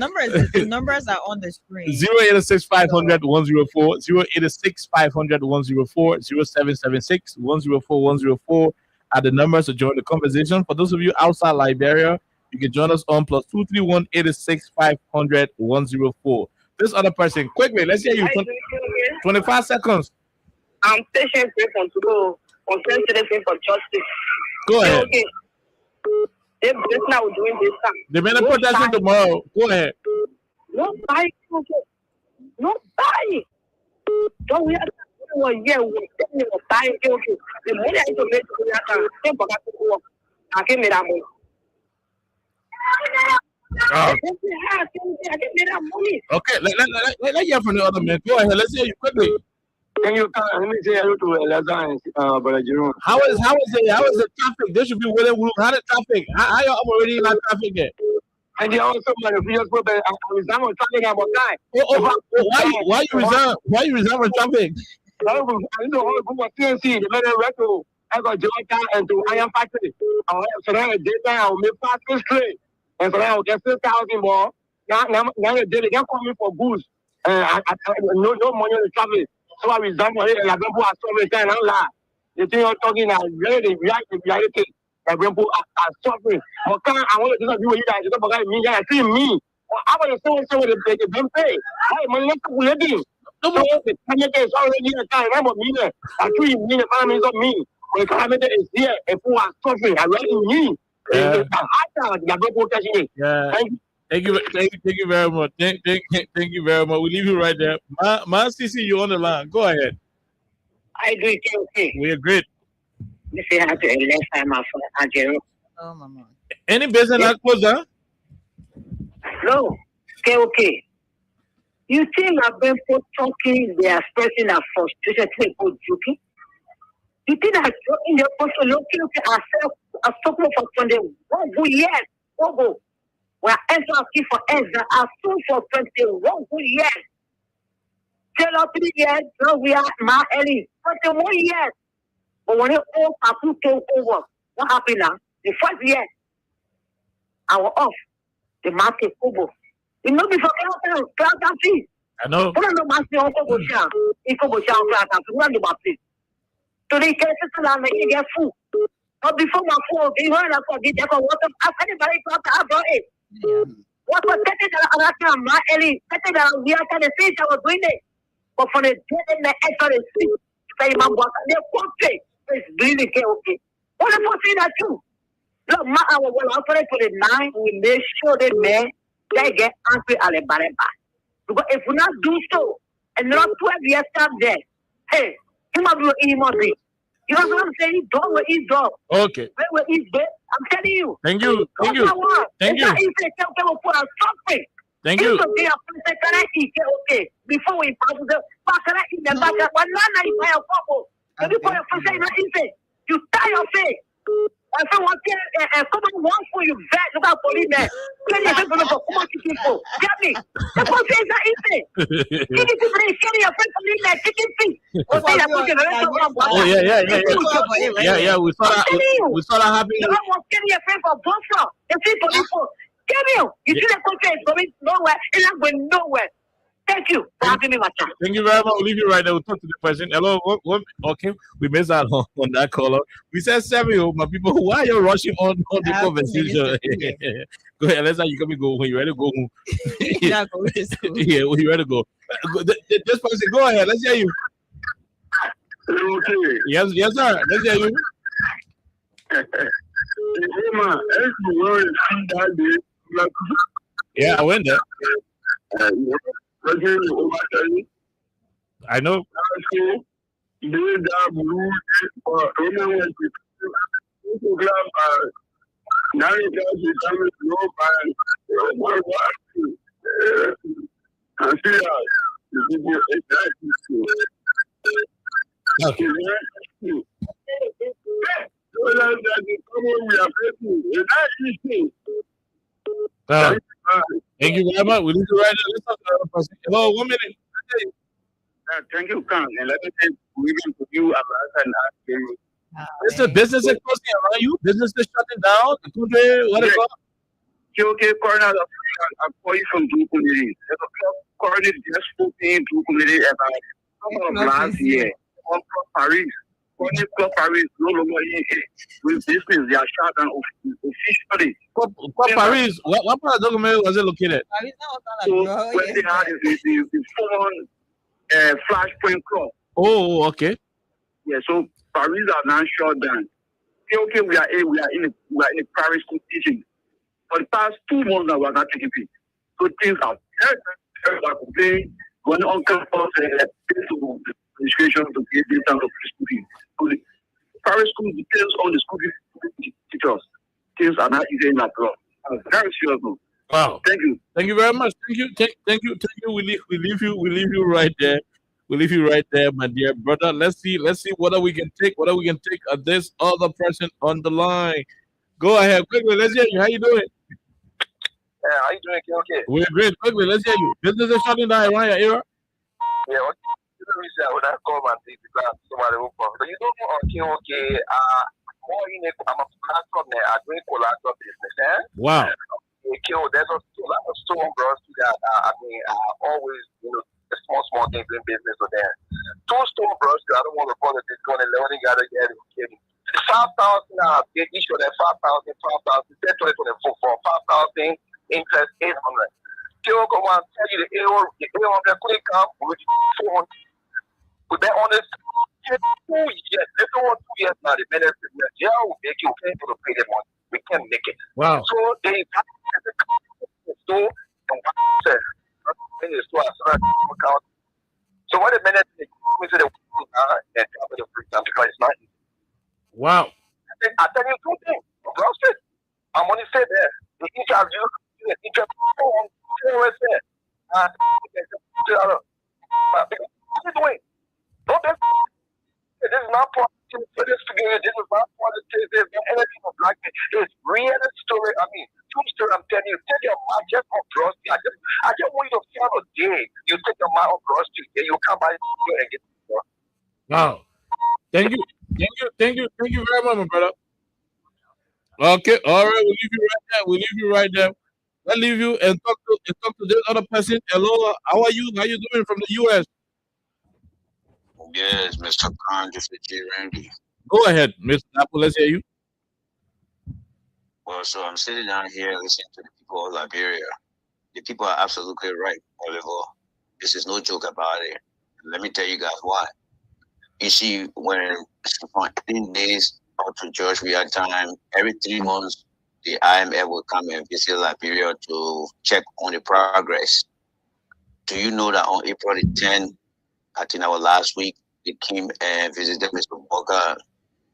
numbers are on the screen. 086 500 104, 086 500 104, 0776 104 104 are the numbers to join the conversation. For those of you outside Liberia, you can join us on +231 86 500 104. This other person, quickly, let's hear you. 25 seconds. I'm patient from to go on Thursday for justice. Go ahead. Okay. If this now doing this time. The men are protesting tomorrow. Go ahead. No buy. No buy. Don't we have one year we buying okay. The money I to make to that time. Think about to work. I can make that money. Okay, let's hear from the other man. Go ahead. Let's hear you quickly. Can you let me say hello to Elazar and Brother Jerome? How is the traffic? They should be willing. How the traffic? How you already in that traffic yet? And they also manufacture problem. I resign on traffic about time. Why you resign on traffic? I know all the TNC, the better record. I got Jamaica and to Iron Factory. So now the daytime I will make fast straight. And so now I will get 6,000 more. Now the day they can call me for goods. No money on the traffic. So I resign for it, and people are suffering. The thing you're talking is really the reality. People are suffering. I want to do you guys. I see me. I want to say what they don't pay. I want to living. So the calamity is already in the time. I'm a million. I treat me, the family is of me. The calamity is here, and people are suffering. I really me. Thank you very much. Thank you very much. We leave you right there. Ma CC, you on the line. Go ahead. I agree. Okay. We agree. This is how to elect time for Ajero. Oh my God. Any business not closed, huh? No. Okay. You think I've been talking, they are expressing their frustration, people joking? You think that in the person looking at ourselves, a couple of Sunday, yes, go. We're entering for Ezra, a soon for 21 years. Tell us 3 years, now we are my Ellie, 21 years. But when you all people take over, what happened now? The first year, I was off. The market over. You know, before class and fees. I know. What are the master of Kobosha? In Kobosha class and fees. What are the master? So they can't settle down and get food. But before my food, they heard us for this. What if anybody got to have it? What was that? My Ellie, we are kind of things I was doing it. But for the day in the extra sleep, say my work, they're okay. It's really okay. What if I say that too? Look, my hour will operate for the 9, we make sure they get angry at the bareba. Because if we not do so, and not 12 years time there, hey, you must do it must be. You know what I'm saying? Dog will eat dog. Okay. When we eat bed, I'm telling you. Thank you. Thank you. Thank you. Thank you. Okay. Before we pass the back in the back, but now you buy a couple. You tie your face. I say one thing, come on, one for you vet, look out for me there. Plenty of people come on to people. Get me. The one thing is that easy. Give it to me, carry your friend from me there, chicken feet. Oh yeah. We saw that happening. The one was carry your friend for Bosra. The people before. Get me. You see the country is going nowhere. It's not going nowhere. Thank you for having me, Macha. Thank you very much. We'll leave you right there. We'll talk to the person. Hello. Okay. We missed out on that caller. We said Samuel, my people, why are you rushing on the conversation? Go ahead. Let's say you can go when you're ready to go home. Yeah, when you're ready to go. This person, go ahead. Let's hear you. Okay. Yes, sir. Let's hear you. Yeah, I went there. I know. Okay. Thank you very much. We need to write a list of the person. Hello, 1 minute. Thank you, Kang. And let me say, we will to you and ask you. Is the business is closing around you? Business is shutting down. The country, what is it? Okay, Corner, I'm calling from Blue Community. Corner just spoke in Blue Community about last year. On Paris. Corner Club Paris no longer with business. They are shut down officially. Paris, what part of the document was it located? So when they had the phone Flashpoint Club. Oh, okay. Yeah, so Paris are now shut down. Okay, we are in a Paris competition. For the past 2 months now, we are not taking place. So things are very going on campus registration to get this kind of schooling. So the Paris school depends on the school teachers. Things are not easy in that club. Very serious. Wow. Thank you. Thank you very much. Thank you. We leave you right there. We leave you right there, my dear brother. Let's see what we can take of this other person on the line. Go ahead quickly. Let's hear you. How you doing? Yeah, how you doing? Okay. We're great. Quickly, let's hear you. Business is shutting down around your era. Yeah, what I would have come and take the class somebody will come. So you don't know more in it, I'm a platform there, I'm doing collateral business, Wow. There's a lot of stone bros that always, the small things in business are there. 2 stone bros, I don't want to call it this going to learning gather get it. 5,000 they issue them 5,000, 12,000, 2024 for 5,000 interest 800. Still go and tell you the 800 couldn't come with 400. But they're honest. 2 years, let's go 2 years now. The benefit will make you pay to pay the money. We can't make it. Wow. So they the store and so what the minute they come into the and the free time because it's not easy. Wow. I tell you 2 things. I'm only say there. The interview, the interview, not politics for this together. This is not politics. There's no anything of black men. It's real story. I mean, true story. I'm telling you. Take your mind just on Broad Street. I just want you to feel a day. You take your mind on Broad Street and you come by and get the stuff. Wow. Thank you very much, my brother. Okay, all right, we'll leave you right there. Let's leave you and talk to this other person. Hello, how are you? How you doing from the US? Yes, Mr. Khan, this is J. Randy. Go ahead, Mr. Apple, let's hear you. Well, so I'm sitting down here listening to the people of Liberia. The people are absolutely right, Oliver. This is no joke about it. Let me tell you guys why. You see, when from 18 days up to George Weah time, every 3 months, the IMF will come and visit Liberia to check on the progress. Do you know that on April the 10th, I think our last week, they came and visited Mr. Walker.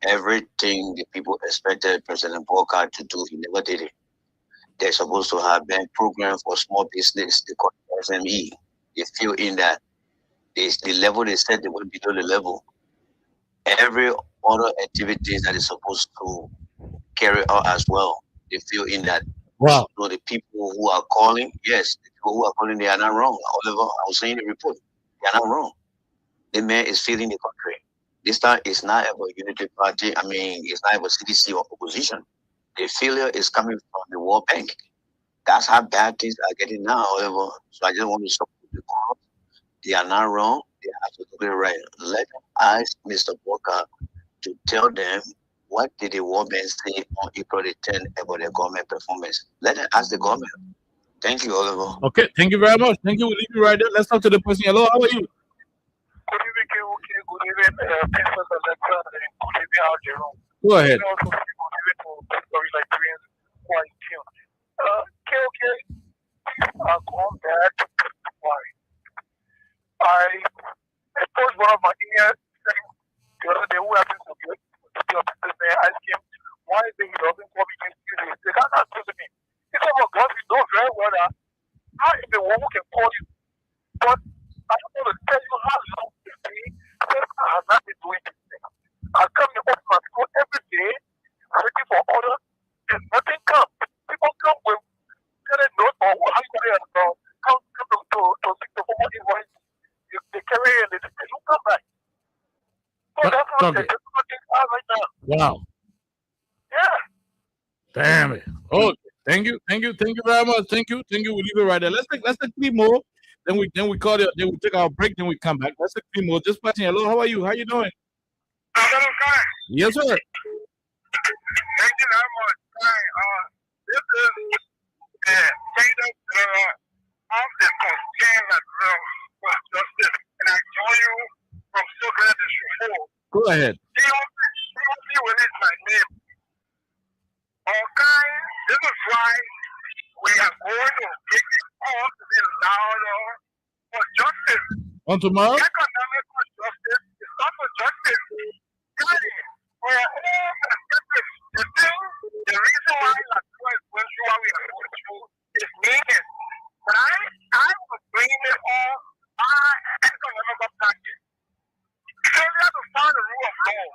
Everything the people expected President Walker to do, he never did it. They're supposed to have been program for small business, they call it SME. They feel in that the level they said they went below the level. Every other activities that is supposed to carry out as well, they feel in that. Wow. So the people who are calling, yes, the people who are calling, they are not wrong. Oliver, I was saying the report, they are not wrong. The man is feeling the country. This time it's not about unity party. I mean, it's not about CDC or opposition. The failure is coming from the World Bank. That's how bad things are getting now, Oliver. So I just want to support the cause. They are not wrong. They are absolutely right. Let them ask Mr. Walker to tell them what did the World Bank say on April the 10th about their government performance. Let them ask the government. Thank you, Oliver. Okay, thank you very much. Thank you. We'll leave you right there. Let's talk to the person. Hello, how are you? Good evening, Princess Alexa, and good evening, Jerome. Go ahead. And also, good evening to stories like Prince White Team. Okay, I'll come back to why. I exposed one of my emails the other day who happens to be a business there. I asked him why is he doesn't call me these days. They can't answer me. He said, well, God, we know very well that how is the one who can call you? But I don't want to tell you how long it's been since I have not been doing this thing. I come to open my school every day, looking for order, and nothing comes. People come with get a note or how you carry come to seek the formal invoice. They carry and they don't come back. So that's how things are right now. Wow. Yeah. Damn it. Oh, thank you very much. Thank you. We'll leave it right there. Let's take 3 more. Then we call it. Then we take our break. Then we come back. Let's take 3 more. Just passing. Hello, how are you? How you doing? Yes, sir. Thank you very much. This is the state of the concern for justice, and I join you from Socrates before. Go ahead. You release my name. Okay, this is why we are going to take all to be louder for justice. On tomorrow? Economic justice is not for justice. We are all accepted. The reason why Latua is going through what we are going through is needed. But I was bringing it all by economic practice. Failure to follow the rule of law.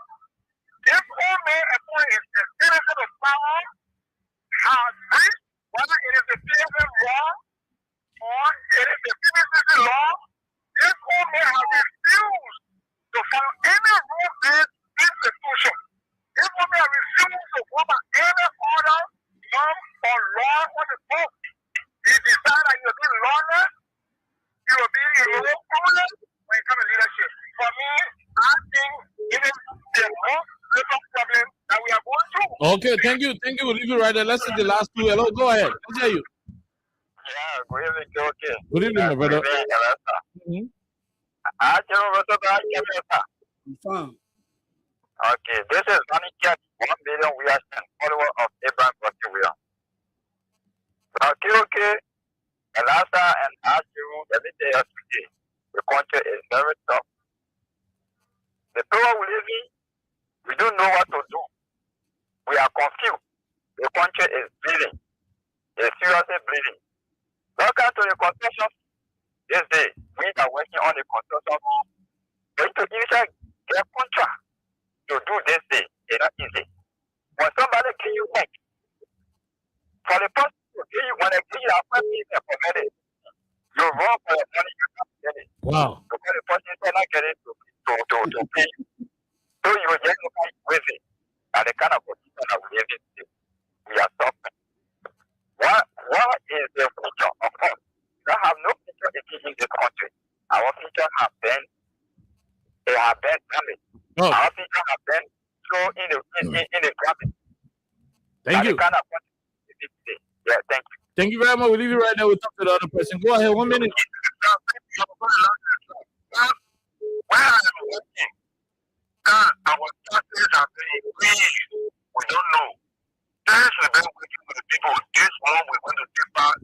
This all man appointed is the citizen of power has this, whether it is the citizen law or it is the citizen law, this all man has refused to follow any rule-based institution. This all man refused to follow any order, norm, or law on the book. He decided that you will be lawless, you will be illegal when it comes to leadership. For me, I think it is the most greatest problem that we are going through. Okay, thank you. We'll leave it right there. Let's take the last 2. Hello, go ahead. Let's hear you. Yeah, good evening, okay. Good evening, my brother. Okay, this is Manikia, 1 million we are follower of Abraham Williams. Okay. Elasa and Ashiru, every day of today, the country is very tough. The people we live in, we don't know what to do. We are confused. The country is bleeding. It's seriously bleeding. Welcome to the construction. This day, we are working on the construction. We need to initially get contract to do this thing. It's not easy. When somebody give you work, for the person to give you, when they give you a money for money, you run for the money, you can't get it. Wow. Because the person cannot get it to pay you. So you just look at with it. And the kind of position that we live in, we are suffering. What is the future? Of course, we have no future in the country. Our future have been damaged. Oh. Our future have been thrown in the garbage. Thank you. Kind of yeah, thank you. Thank you very much. We'll leave you right now. We'll talk to the other person. Go ahead. 1 minute. Where I am working, our taxes have been increased. We don't know. Since we've been working with the people, this month we're going to take back.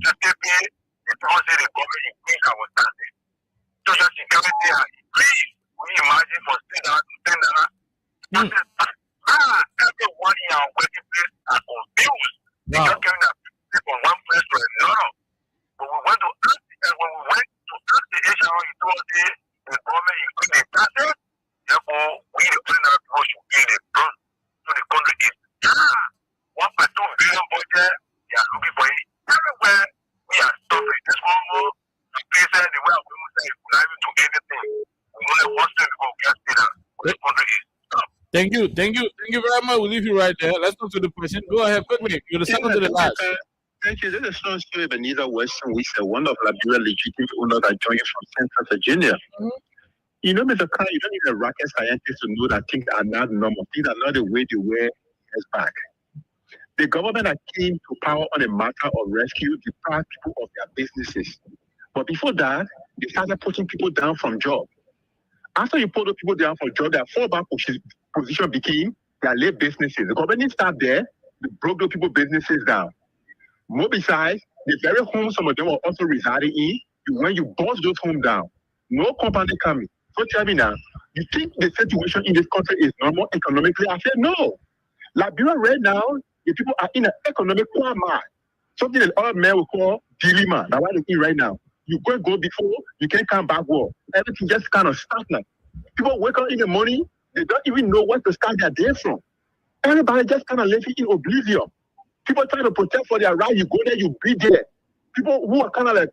Just pay. The people say the government increased our taxes. Social security has increased. We imagine for state out to $10. Every 1 year our working place are confused. They just came from one place to another. But we went to ask, and when we went to ask the HR, he told us the government increased the taxes. Therefore, we the ordinary people should pay the brunt. So the country is 1.2 billion budget. They are looking for it everywhere. We are suffering. This one more, the place the way we will say, we're not even do anything. We only one thing we go get paid out. The country is tough. Thank you very much. We'll leave you right there. Let's go to the person. Go ahead quickly. You're the second to the last. Thank you. This is Sean Stewart, Benita Weston, which is one of Liberia legitimate owners that joined you from Central Virginia. You know, Mr. Khan, you don't need a rocket scientist to know that things are not normal. Things are not the way they were years back. The government that came to power on a matter of rescue deprived people of their businesses. But before that, they started putting people down from job. After you put the people down for job, their fallback position became their lay businesses. The government started there, they broke those people's businesses down. More besides, the very homes some of them were also residing in, when you bust those homes down, no company coming. So tell me now, you think the situation in this country is normal economically? I said no. Liberia right now, the people are in an economic quagmire. Something that all men will call dilemma. That's what they in right now. You go before, you can't come backward. Everything just kind of stagnant. People wake up in the morning, they don't even know what to start their day from. Everybody just kind of living in oblivion. People trying to protest for their right, you go there, you be there. People who are kind of like,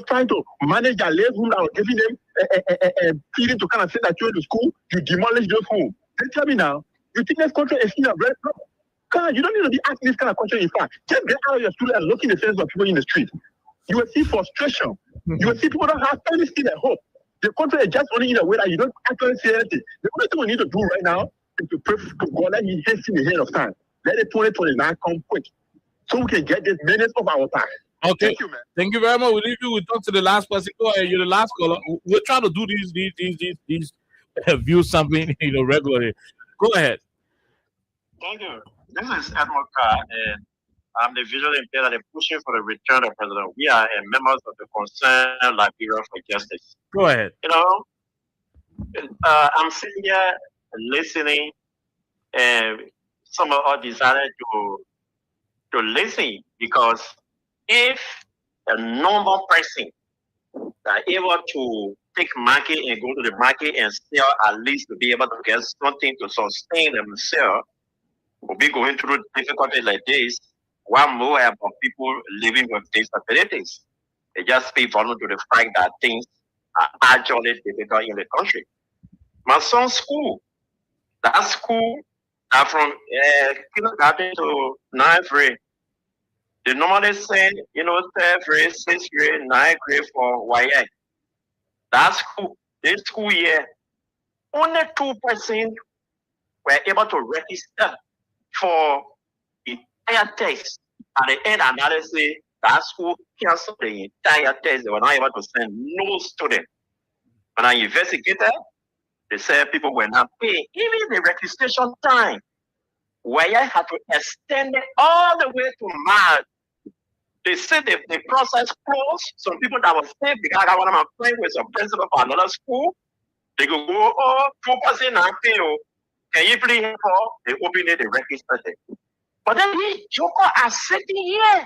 trying to manage their living room that are giving them feeding to kind of send their children to school, you demolish those homes. Then tell me now, you think this country is in a red problem? God, you don't need to be asking this kind of question. In fact, just get out of your school and look in the faces of people in the street. You will see frustration. You will see people don't have anything at hope. The country is just only in a way that you don't actually see anything. The only thing we need to do right now is to pray for God, let me hasten ahead of time. Let the 2029 come quick so we can get this minutes of our time. Okay. Thank you, man. Thank you very much. We'll leave you. We'll talk to the last person. Go ahead. You're the last caller. We're trying to do these view something, regularly. Go ahead. Thank you. This is Edward Carr, and I'm the visually impaired and pushing for the return of President. We are members of the Concerned Liberia for Justice. Go ahead. I'm sitting here listening, and some of us decided to listen because if a normal person are able to take market and go to the market and sell, at least to be able to get something to sustain themselves, will be going through difficulties like this. One more about people living with disabilities. They just speak vulnerable to the fact that things are actually difficult in the country. My son's school, that school are from kindergarten to 9th grade. They normally send, 3rd grade, 6th grade, 9th grade for YA. That school, this school year, only 2% were able to register for the entire test. At the end analysis, that school canceled the entire test. They were not able to send no student. When I investigated, they said people were not paying. Even the registration time, where I had to extend it all the way to March. They said the process closed. Some people that were sick, because I got one of my friends with some principal for another school, they could go, 2% not pay. Can you please help? They opened it, they registered it. But then these jokers are sitting here.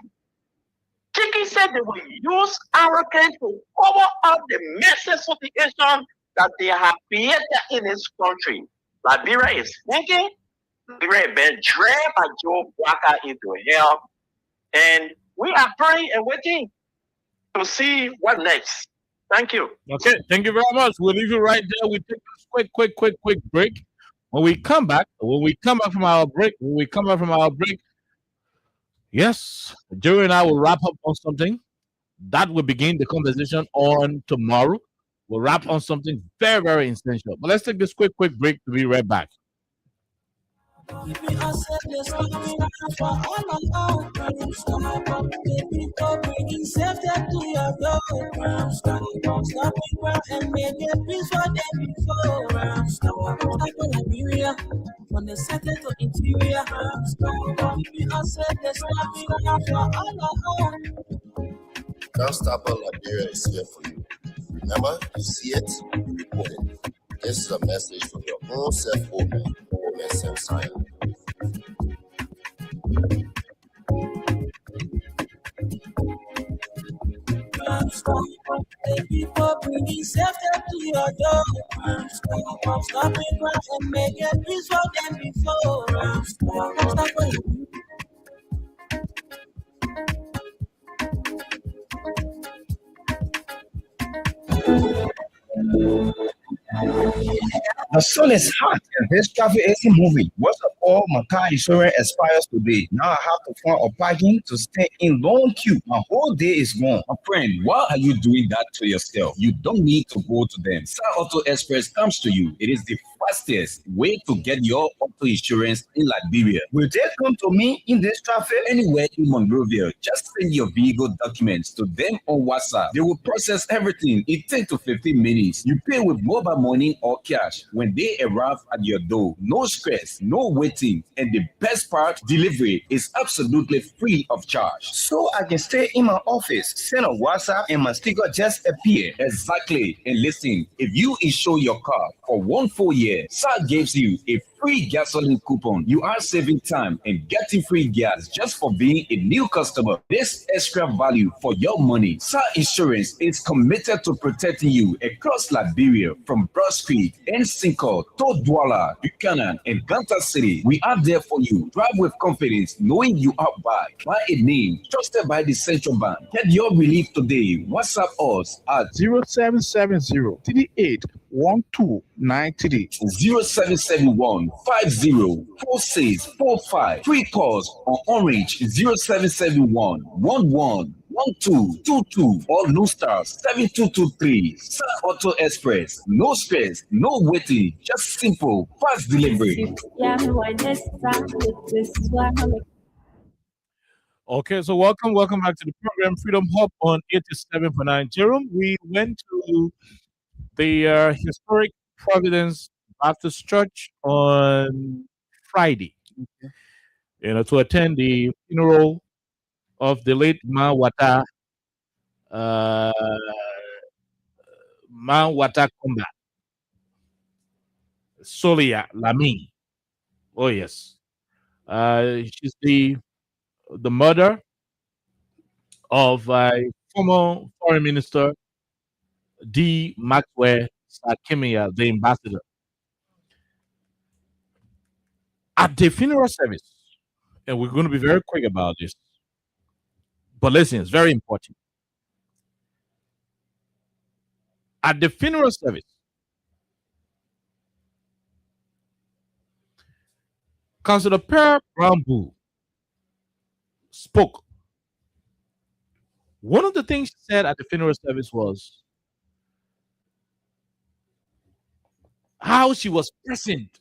Tiki said they will use arrogance to cover up the massive situation that they have created in this country. Liberia is thinking. Liberia has been dragged by Joe Walker into hell. And we are praying and waiting to see what next. Thank you. Okay, thank you very much. We'll leave you right there. We take this quick break. When we come back from our break, yes, Jerry and I will wrap up on something that will begin the conversation on tomorrow. We'll wrap on something very, very essential. But let's take this quick break to be right back. From the center to interior, Don't stop on Liberia is here for you. Remember, you see it, you report it. This is a message from your own self-omen, Sam Simon. People bringing safety to your door. Stop it and make it peace for them before. Stop it. The sun is hot and this traffic isn't moving. What's up, all? My car insurance expires today. Now I have to find a parking to stay in long queue. My whole day is gone. My friend, why are you doing that to yourself? You don't need to go to them. Star Auto Express comes to you. It is the fastest way to get your auto insurance in Liberia. Will they come to me in this traffic? Anywhere in Monrovia, just send your vehicle documents to them on WhatsApp. They will process everything in 10 to 15 minutes. You pay with mobile money or cash. When they arrive at your door, no stress, no waiting, and the best part, delivery is absolutely free of charge. So I can stay in my office, send a WhatsApp, and my sticker just appear. Exactly. And listen, if you insure your car for 1 full year, SAR gives you a free gasoline coupon. You are saving time and getting free gas just for being a new customer. This extra value for your money. SAR Insurance is committed to protecting you across Liberia from Broad Street, Nsinko, Todwala, Buchanan, and Ganta City. We are there for you. Drive with confidence, knowing you are back by a name trusted by the central bank. Get your relief today. WhatsApp us at 0770 38 1293 0771 504645. Free calls on Orange 0771 111222 or New Star 7223. Star Auto Express. No stress, no waiting, just simple, fast delivery. Okay, so welcome back to the program Freedom Hub on 87.9. Jerome, we went to the historic Providence Baptist Church on Friday, to attend the funeral of the late Mawata Komba Solia Lami. Oh yes, she's the mother of former Foreign Minister D. Maxwell Sakimia, the ambassador. At the funeral service, and we're going to be very quick about this, but listen, it's very important. At the funeral service, Councillor Per Brown-Boo spoke. One of the things she said at the funeral service was how she was present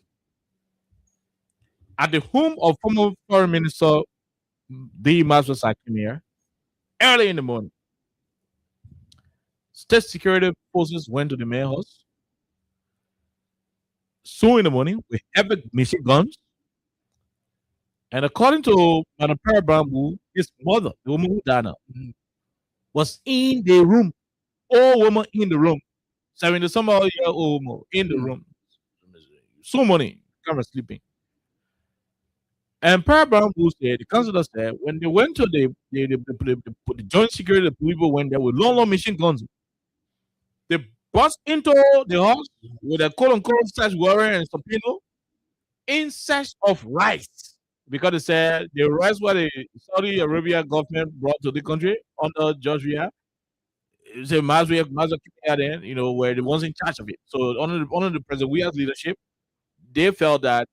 at the home of former Foreign Minister D. Maxwell Sakimia early in the morning. State security forces went to the main house. Soon in the morning, with heavy machine guns. And according to Madam Per Brown-Boo, his mother, the woman who died, was in the room. All woman in the room. 70-some-odd-year-old woman in the room. So many, kind of sleeping. And Per Brown-Boo said, the councillor said, when they went to the joint security, the people went there with long machine guns. They burst into the house with a quote-unquote search warrant and subpoena in search of rice because they said the rice what the Saudi Arabia government brought to the country under Georgia. It's a Mazda then, were the ones in charge of it. So under the President Weah's leadership, they felt that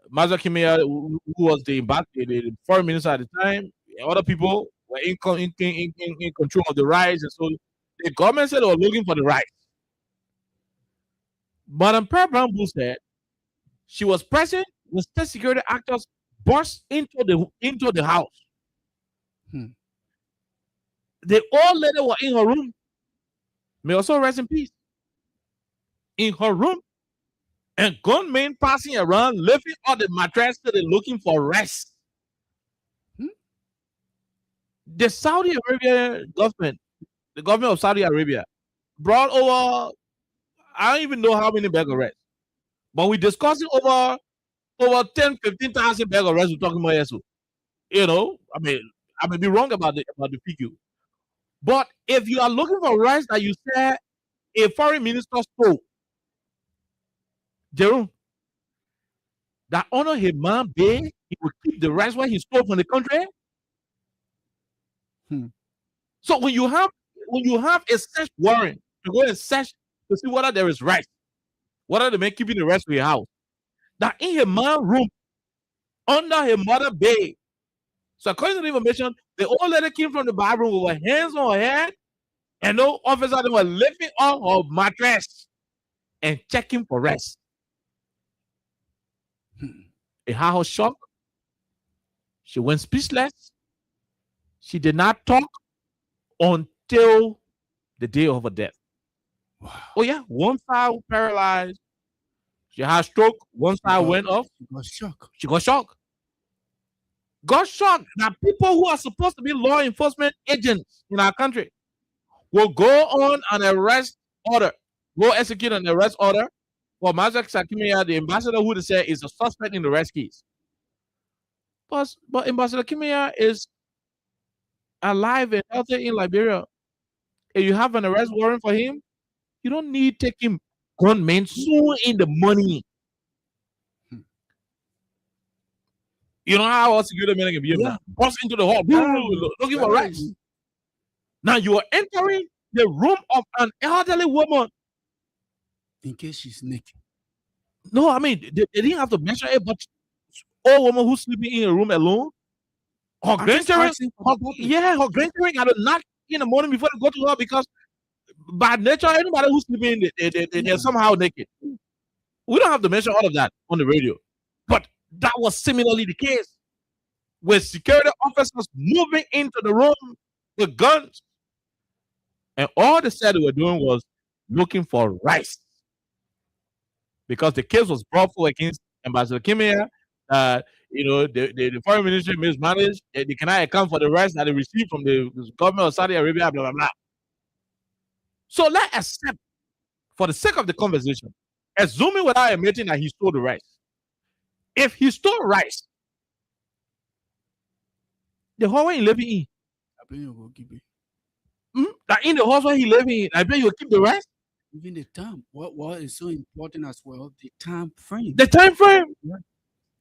Mazda Kimia, who was the foreign minister at the time, and other people were in control of the rice, and so the government said they were looking for the rice. Madam Pearl Bramble said she was present when state security actors burst into the house. The old lady was in her room. May also rest in peace. In her room, and gunmen passing around, lifting on the mattress that they're looking for rest. The Saudi Arabia government, the government of Saudi Arabia, brought over, I don't even know how many bag of rice, but we're discussing over 10, 15,000 bag of rice we're talking about here. I may be wrong about the figure. But if you are looking for rice that you say a foreign minister stole, Jerome, that honor his man Bay, he will keep the rice what he stole from the country. So when you have a search warrant to go and search to see whether there is rice, whether they may keeping the rice for your house, that in his man room under his mother Bay. So according to the information, the old lady came from the bathroom with her hands on her head, and no officer they were lifting on her mattress and checking for rest. It had her shocked. She went speechless. She did not talk until the day of her death. Wow. Oh yeah, one side was paralyzed. She had a stroke. One side went off. She got shocked. Got shocked that people who are supposed to be law enforcement agents in our country will go on an arrest order, go execute an arrest order for Mazak Sakimia, the ambassador who they say is a suspect in the arrest case. But Ambassador Kimia is alive and healthy in Liberia. If you have an arrest warrant for him, you don't need taking gunmen soon in the money. You know how our security men can be now? Bust into the hall, looking for rice. Now you are entering the room of an elderly woman. In case she's naked. No, I mean, they didn't have to mention it, but old woman who's sleeping in a room alone. Her grandparents, her grandparents got to knock in the morning before they go to her because by nature, anybody who's sleeping, they're somehow naked. We don't have to mention all of that on the radio. But that was similarly the case with security officers moving into the room with guns. And all they said they were doing was looking for rice. Because the case was brought forward against Ambassador Kimia. The foreign ministry mismanaged. They cannot account for the rice that they received from the government of Saudi Arabia, blah, blah, blah. So let's accept, for the sake of the conversation, assuming without admitting that he stole the rice. If he stole rice, the whole way he living in, I bet you will keep it. That in the house where he living in, I bet you will keep the rice. Even the time. What is so important as well, the time frame. The time frame. Yeah.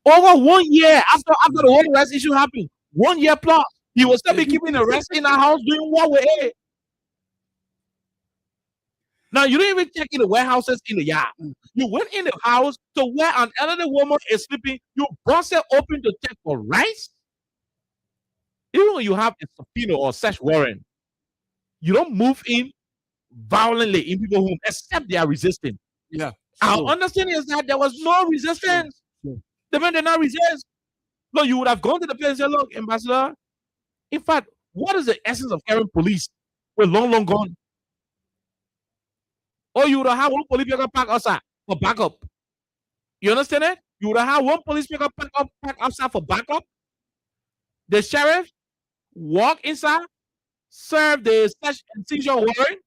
Over 1 year after the whole rice issue happened, 1 year plus, he will still be keeping the rice in the house doing what with it. Now, you don't even check in the warehouses in the yard. You went in the house to where an elderly woman is sleeping. You bust it open to check for rice. Even when you have a subpoena or search warrant, you don't move in violently in people's home except they are resisting. Yeah. Our understanding is that there was no resistance. The men did not resist. No, you would have gone to the place and said, look, Ambassador, in fact, what is the essence of carrying police? We're long gone. Or you would have one police pick up pack outside for backup. You understand it? You would have one police pick up pack outside for backup. The sheriff walk inside, serve the search and seizure warrant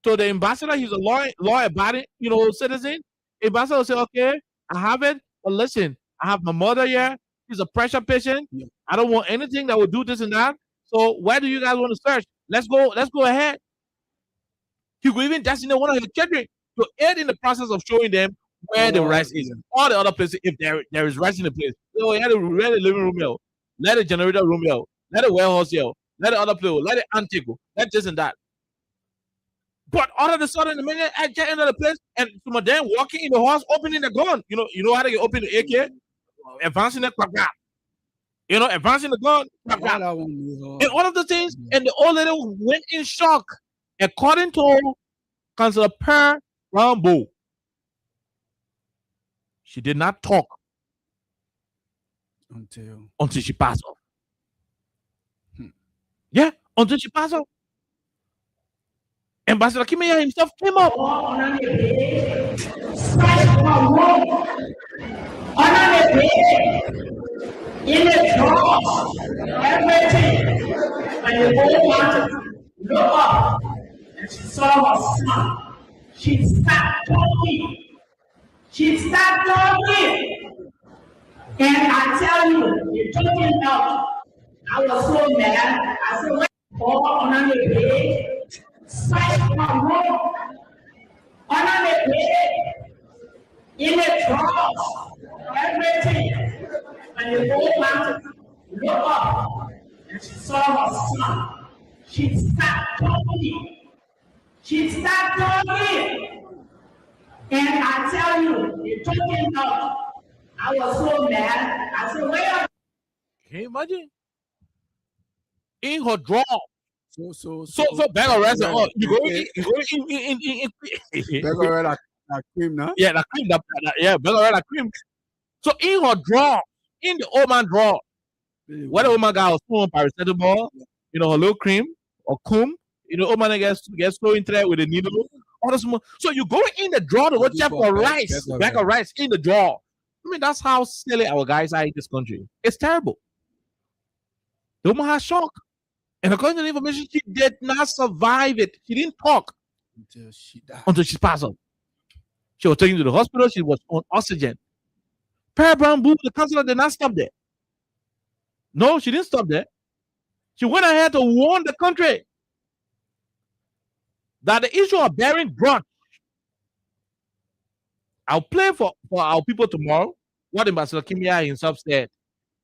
to the ambassador. He's a law-abiding, citizen. Ambassador will say, okay, I have it, but listen, I have my mother here. She's a pressure patient. Yeah. I don't want anything that will do this and that. So where do you guys want to search? Let's go ahead. He could even designate one of his children to aid in the process of showing them where the rice is. All the other places, if there is rice in the place, so you had to let the living room yell, let the generator room yell, let the warehouse yell, let the other place, let the antique go, let this and that. But all of a sudden, the minute I get into the place, and some of them walking in the house, opening the gun. You know how they open the AK, advancing the quack. Advancing the gun. And all of the things, and the old lady went in shock. According to Councillor Per Rambo, she did not talk until she passed off. Yeah, until she passed off. Ambassador Kimia himself came up. In the cross, everything, and the whole mountain, look up, and she saw her son. She started talking. And I tell you, you're talking about, I was so mad. I said, all on the bed, spike my room, on the bed, in the cross, everything. And the whole mountain looked up and she saw her son. She started talking. And I tell you, you're talking about, I was so mad. I said, wait up. Can you imagine? In her draw. So bag of rice. Oh, you go in. Bag of rice like cream, no? Yeah, like cream. Yeah, bag of rice like cream. So in her draw, in the old man draw, when the old man got her paracetamol, her little cream or cum, old man gets so into that with a needle. All this more. So you go in the drawer to go check for rice, bag of rice in the drawer. I mean, that's how silly our guys are in this country. It's terrible. The woman has shock. And according to the information, she did not survive it. She didn't talk until she died. Until she passed out. She was taken to the hospital. She was on oxygen. Per Bamboo, the councillor, did not stop there. No, she didn't stop there. She went ahead to warn the country that the issue of bearing grudge. I'll play for our people tomorrow what Ambassador Kimia himself said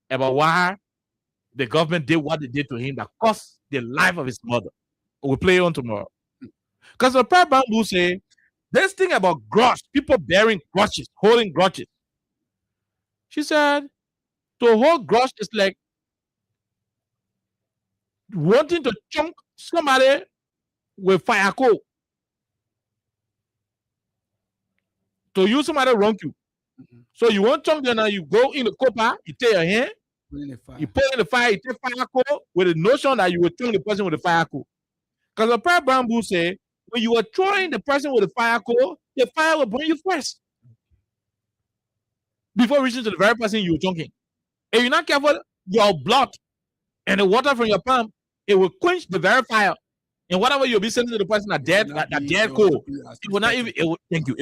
about why the government did what they did to him that cost the life of his mother. We'll play on tomorrow. Because the Per Bamboo say, this thing about grudge, people bearing grudges, holding grudges. She said, to hold grudge is like wanting to chunk somebody with fire coal. To use somebody wrong you. So you want chunk them now, you go in the copper, you take your hand, you put in the fire, you take fire coal with the notion that you will chunk the person with the fire coal. Because the Per Bamboo say, when you are throwing the person with the fire coal, the fire will burn you first. Before reaching to the very person you're chunking. If you're not careful, your blood and the water from your palm, it will quench the very fire. And whatever you'll be sending to the person that dead coal, it will not even it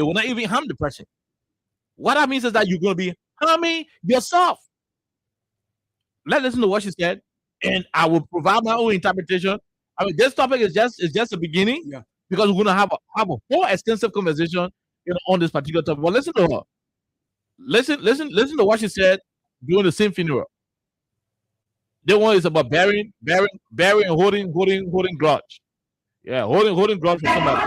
will not even harm the person. What that means is that you're going to be harming yourself. Let's listen to what she said, and I will provide my own interpretation. I mean, this topic is just the beginning, because we're going to have a whole extensive conversation on this particular topic. But listen to her. Listen to what she said during the same funeral. The one is about bearing and holding grudge. Yeah, holding grudge for somebody.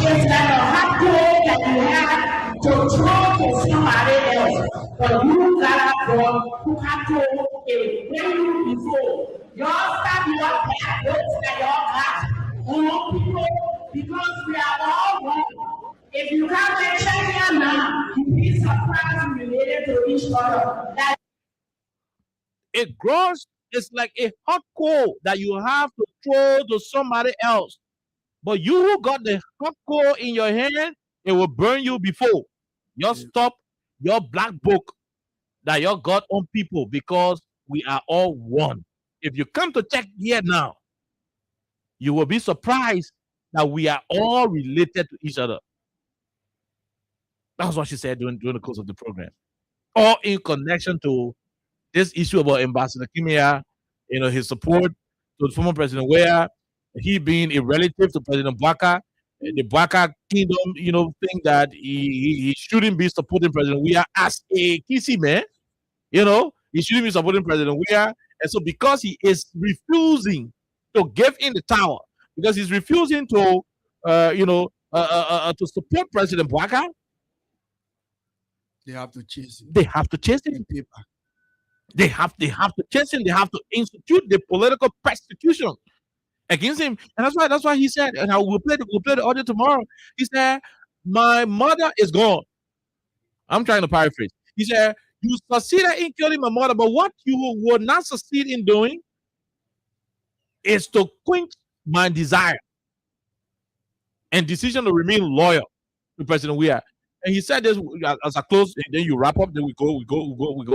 It's like a hot dog that you have to throw to somebody else. But you got a dog who had to when you before. Y'all stop your bad looks that y'all got on people because we are all wrong. If you can't check your now, you be surprised related to each other. That a grudge is like a hot coal that you have to throw to somebody else. But you who got the hot coal in your hand, it will burn you before. You stop your black book that you got on people because we are all one. If you come to check here now, you will be surprised that we are all related to each other. That's what she said during the course of the program. All in connection to this issue about Ambassador Kimia, his support to the former President Weah, he being a relative to President Bwaka, the Bwaka Kingdom, think that he shouldn't be supporting President Weah as a Kisi man. He shouldn't be supporting President Weah. And so because he is refusing to give in the tower, because he's refusing to, to support President Bwaka, They have to chase him. they have to chase him. They have to chase him. They have to institute the political persecution against him. And that's why he said, and we'll play the audio tomorrow. He said, "My mother is gone." I'm trying to paraphrase. He said, "You succeeded in killing my mother, but what you will not succeed in doing is to quench my desire and decision to remain loyal to President Weah." And he said this as I close, and then you wrap up, then we go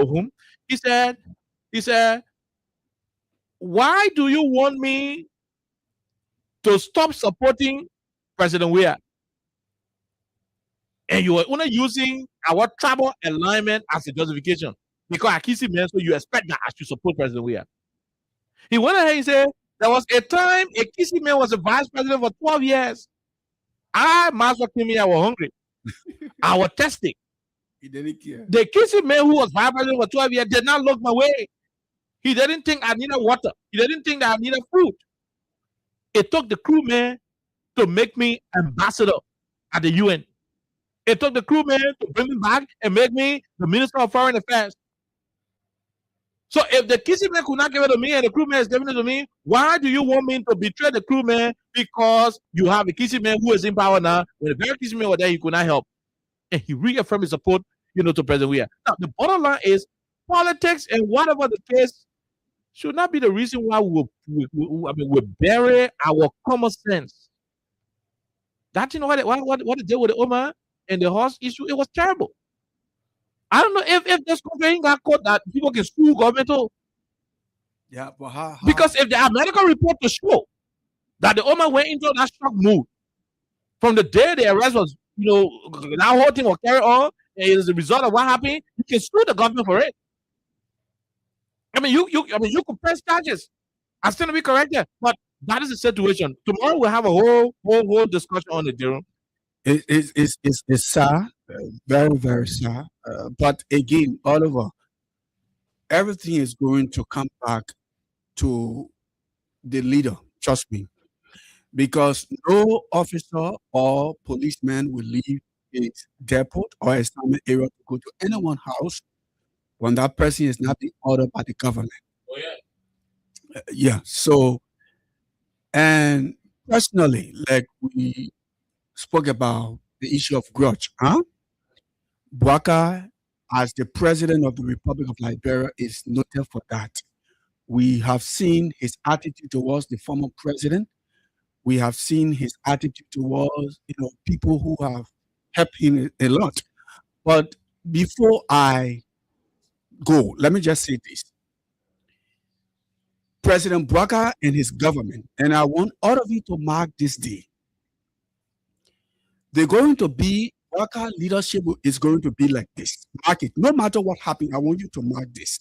home. He said, "Why do you want me to stop supporting President Weah? And you are only using our tribal alignment as a justification because I kiss him, man, so you expect that I should support President Weah." He went ahead and said, "There was a time a Kisi man was a vice president for 12 years. I, Master Kimi, I was hungry. I was testing. He didn't care. The Kisi man who was vice president for 12 years did not look my way. He didn't think I needed water. He didn't think that I needed food. It took the crew man to make me ambassador at the UN. It took the crew man to bring me back and make me the Minister of Foreign Affairs. So if the Kisi man could not give it to me and the crew man is giving it to me, why do you want me to betray the crew man because you have a Kisi man who is in power now? When the very Kisi man was there, he could not help." And he reaffirmed his support, to President Weah. Now, the bottom line is politics and whatever the case should not be the reason why we bury our common sense. That, what they did with the Omar and the horse issue, it was terrible. I don't know if this country got caught that people can sue government too. Yeah, but how? Because if the American report to show that the Omar went into that shock mood from the day the arrest was, that whole thing will carry on, and it is a result of what happened, you can sue the government for it. You could press charges. I still to be corrected, but that is the situation. Tomorrow we'll have a whole discussion on it, Jerome. It's sad, very, very sad. But again, Oliver, everything is going to come back to the leader. Trust me, because no officer or policeman will leave his depot or assignment area to go to anyone's house when that person is not being ordered by the government. Oh yeah. Yeah. So, and personally, like we spoke about the issue of grudge, Bwaka, as the president of the Republic of Liberia, is noted for that. We have seen his attitude towards the former president. We have seen his attitude towards people who have helped him a lot. But before I go, let me just say this. President Bwaka and his government, and I want all of you to mark this day. They're going to be, Bwaka leadership is going to be like this. Mark it. No matter what happened, I want you to mark this.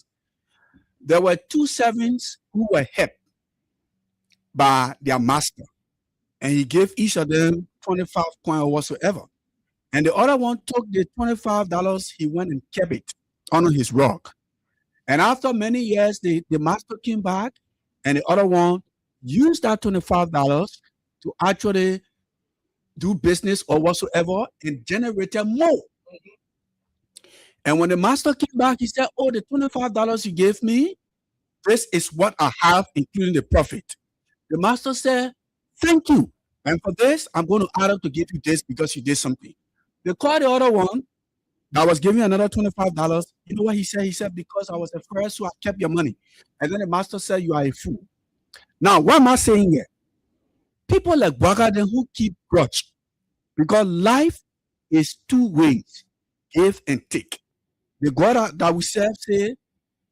There were 2 servants who were helped by their master, and he gave each of them 25 coins or whatsoever. And the other one took the $25, he went and kept it under his rug. And after many years, the master came back, and the other one used that $25 to actually do business or whatsoever and generated more. And when the master came back, he said, "Oh, the $25 you gave me, this is what I have, including the profit." The master said, "Thank you. And for this, I'm going to add up to give you this because you did something." They called the other one that was giving another $25. You know what he said? He said, "Because I was the first, so I kept your money." And then the master said, "You are a fool." Now, what am I saying here? People like Bwaka then who keep grudge, because life is 2 ways, give and take. The God that we serve say,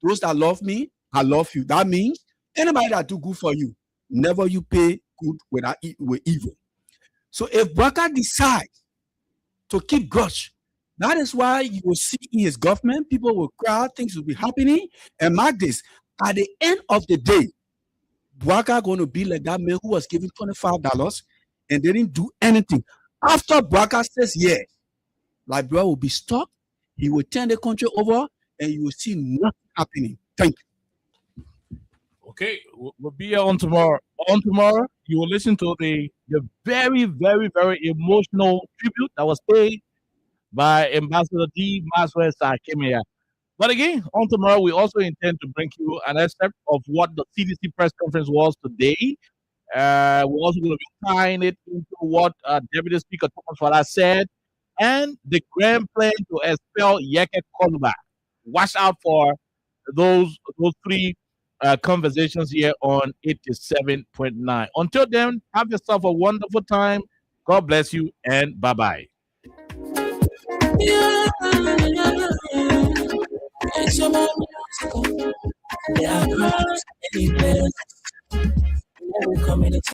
"Those that love me, I love you." That means anybody that do good for you, never you pay good with evil. So if Bwaka decides to keep grudge, that is why you will see in his government, people will cry, things will be happening. And mark this, at the end of the day, Bwaka going to be like that man who was given $25. and they didn't do anything. After Baka says yes, Liberia will be stopped. He will turn the country over, and you will see nothing happening. Thank you. Okay, we'll be here on tomorrow. On tomorrow, you will listen to the very, very, very emotional tribute that was paid by Ambassador D. Maxwell Sakemia. But again, on tomorrow, we also intend to bring you an excerpt of what the CDC press conference was today. We're also going to be tying it into what Deputy Speaker Thomas Fala said and the grand plan to expel Yeket Koluba. Watch out for those three conversations here on 87.9. Until then, have yourself a wonderful time. God bless you and bye-bye. It's your music. Yeah, every community.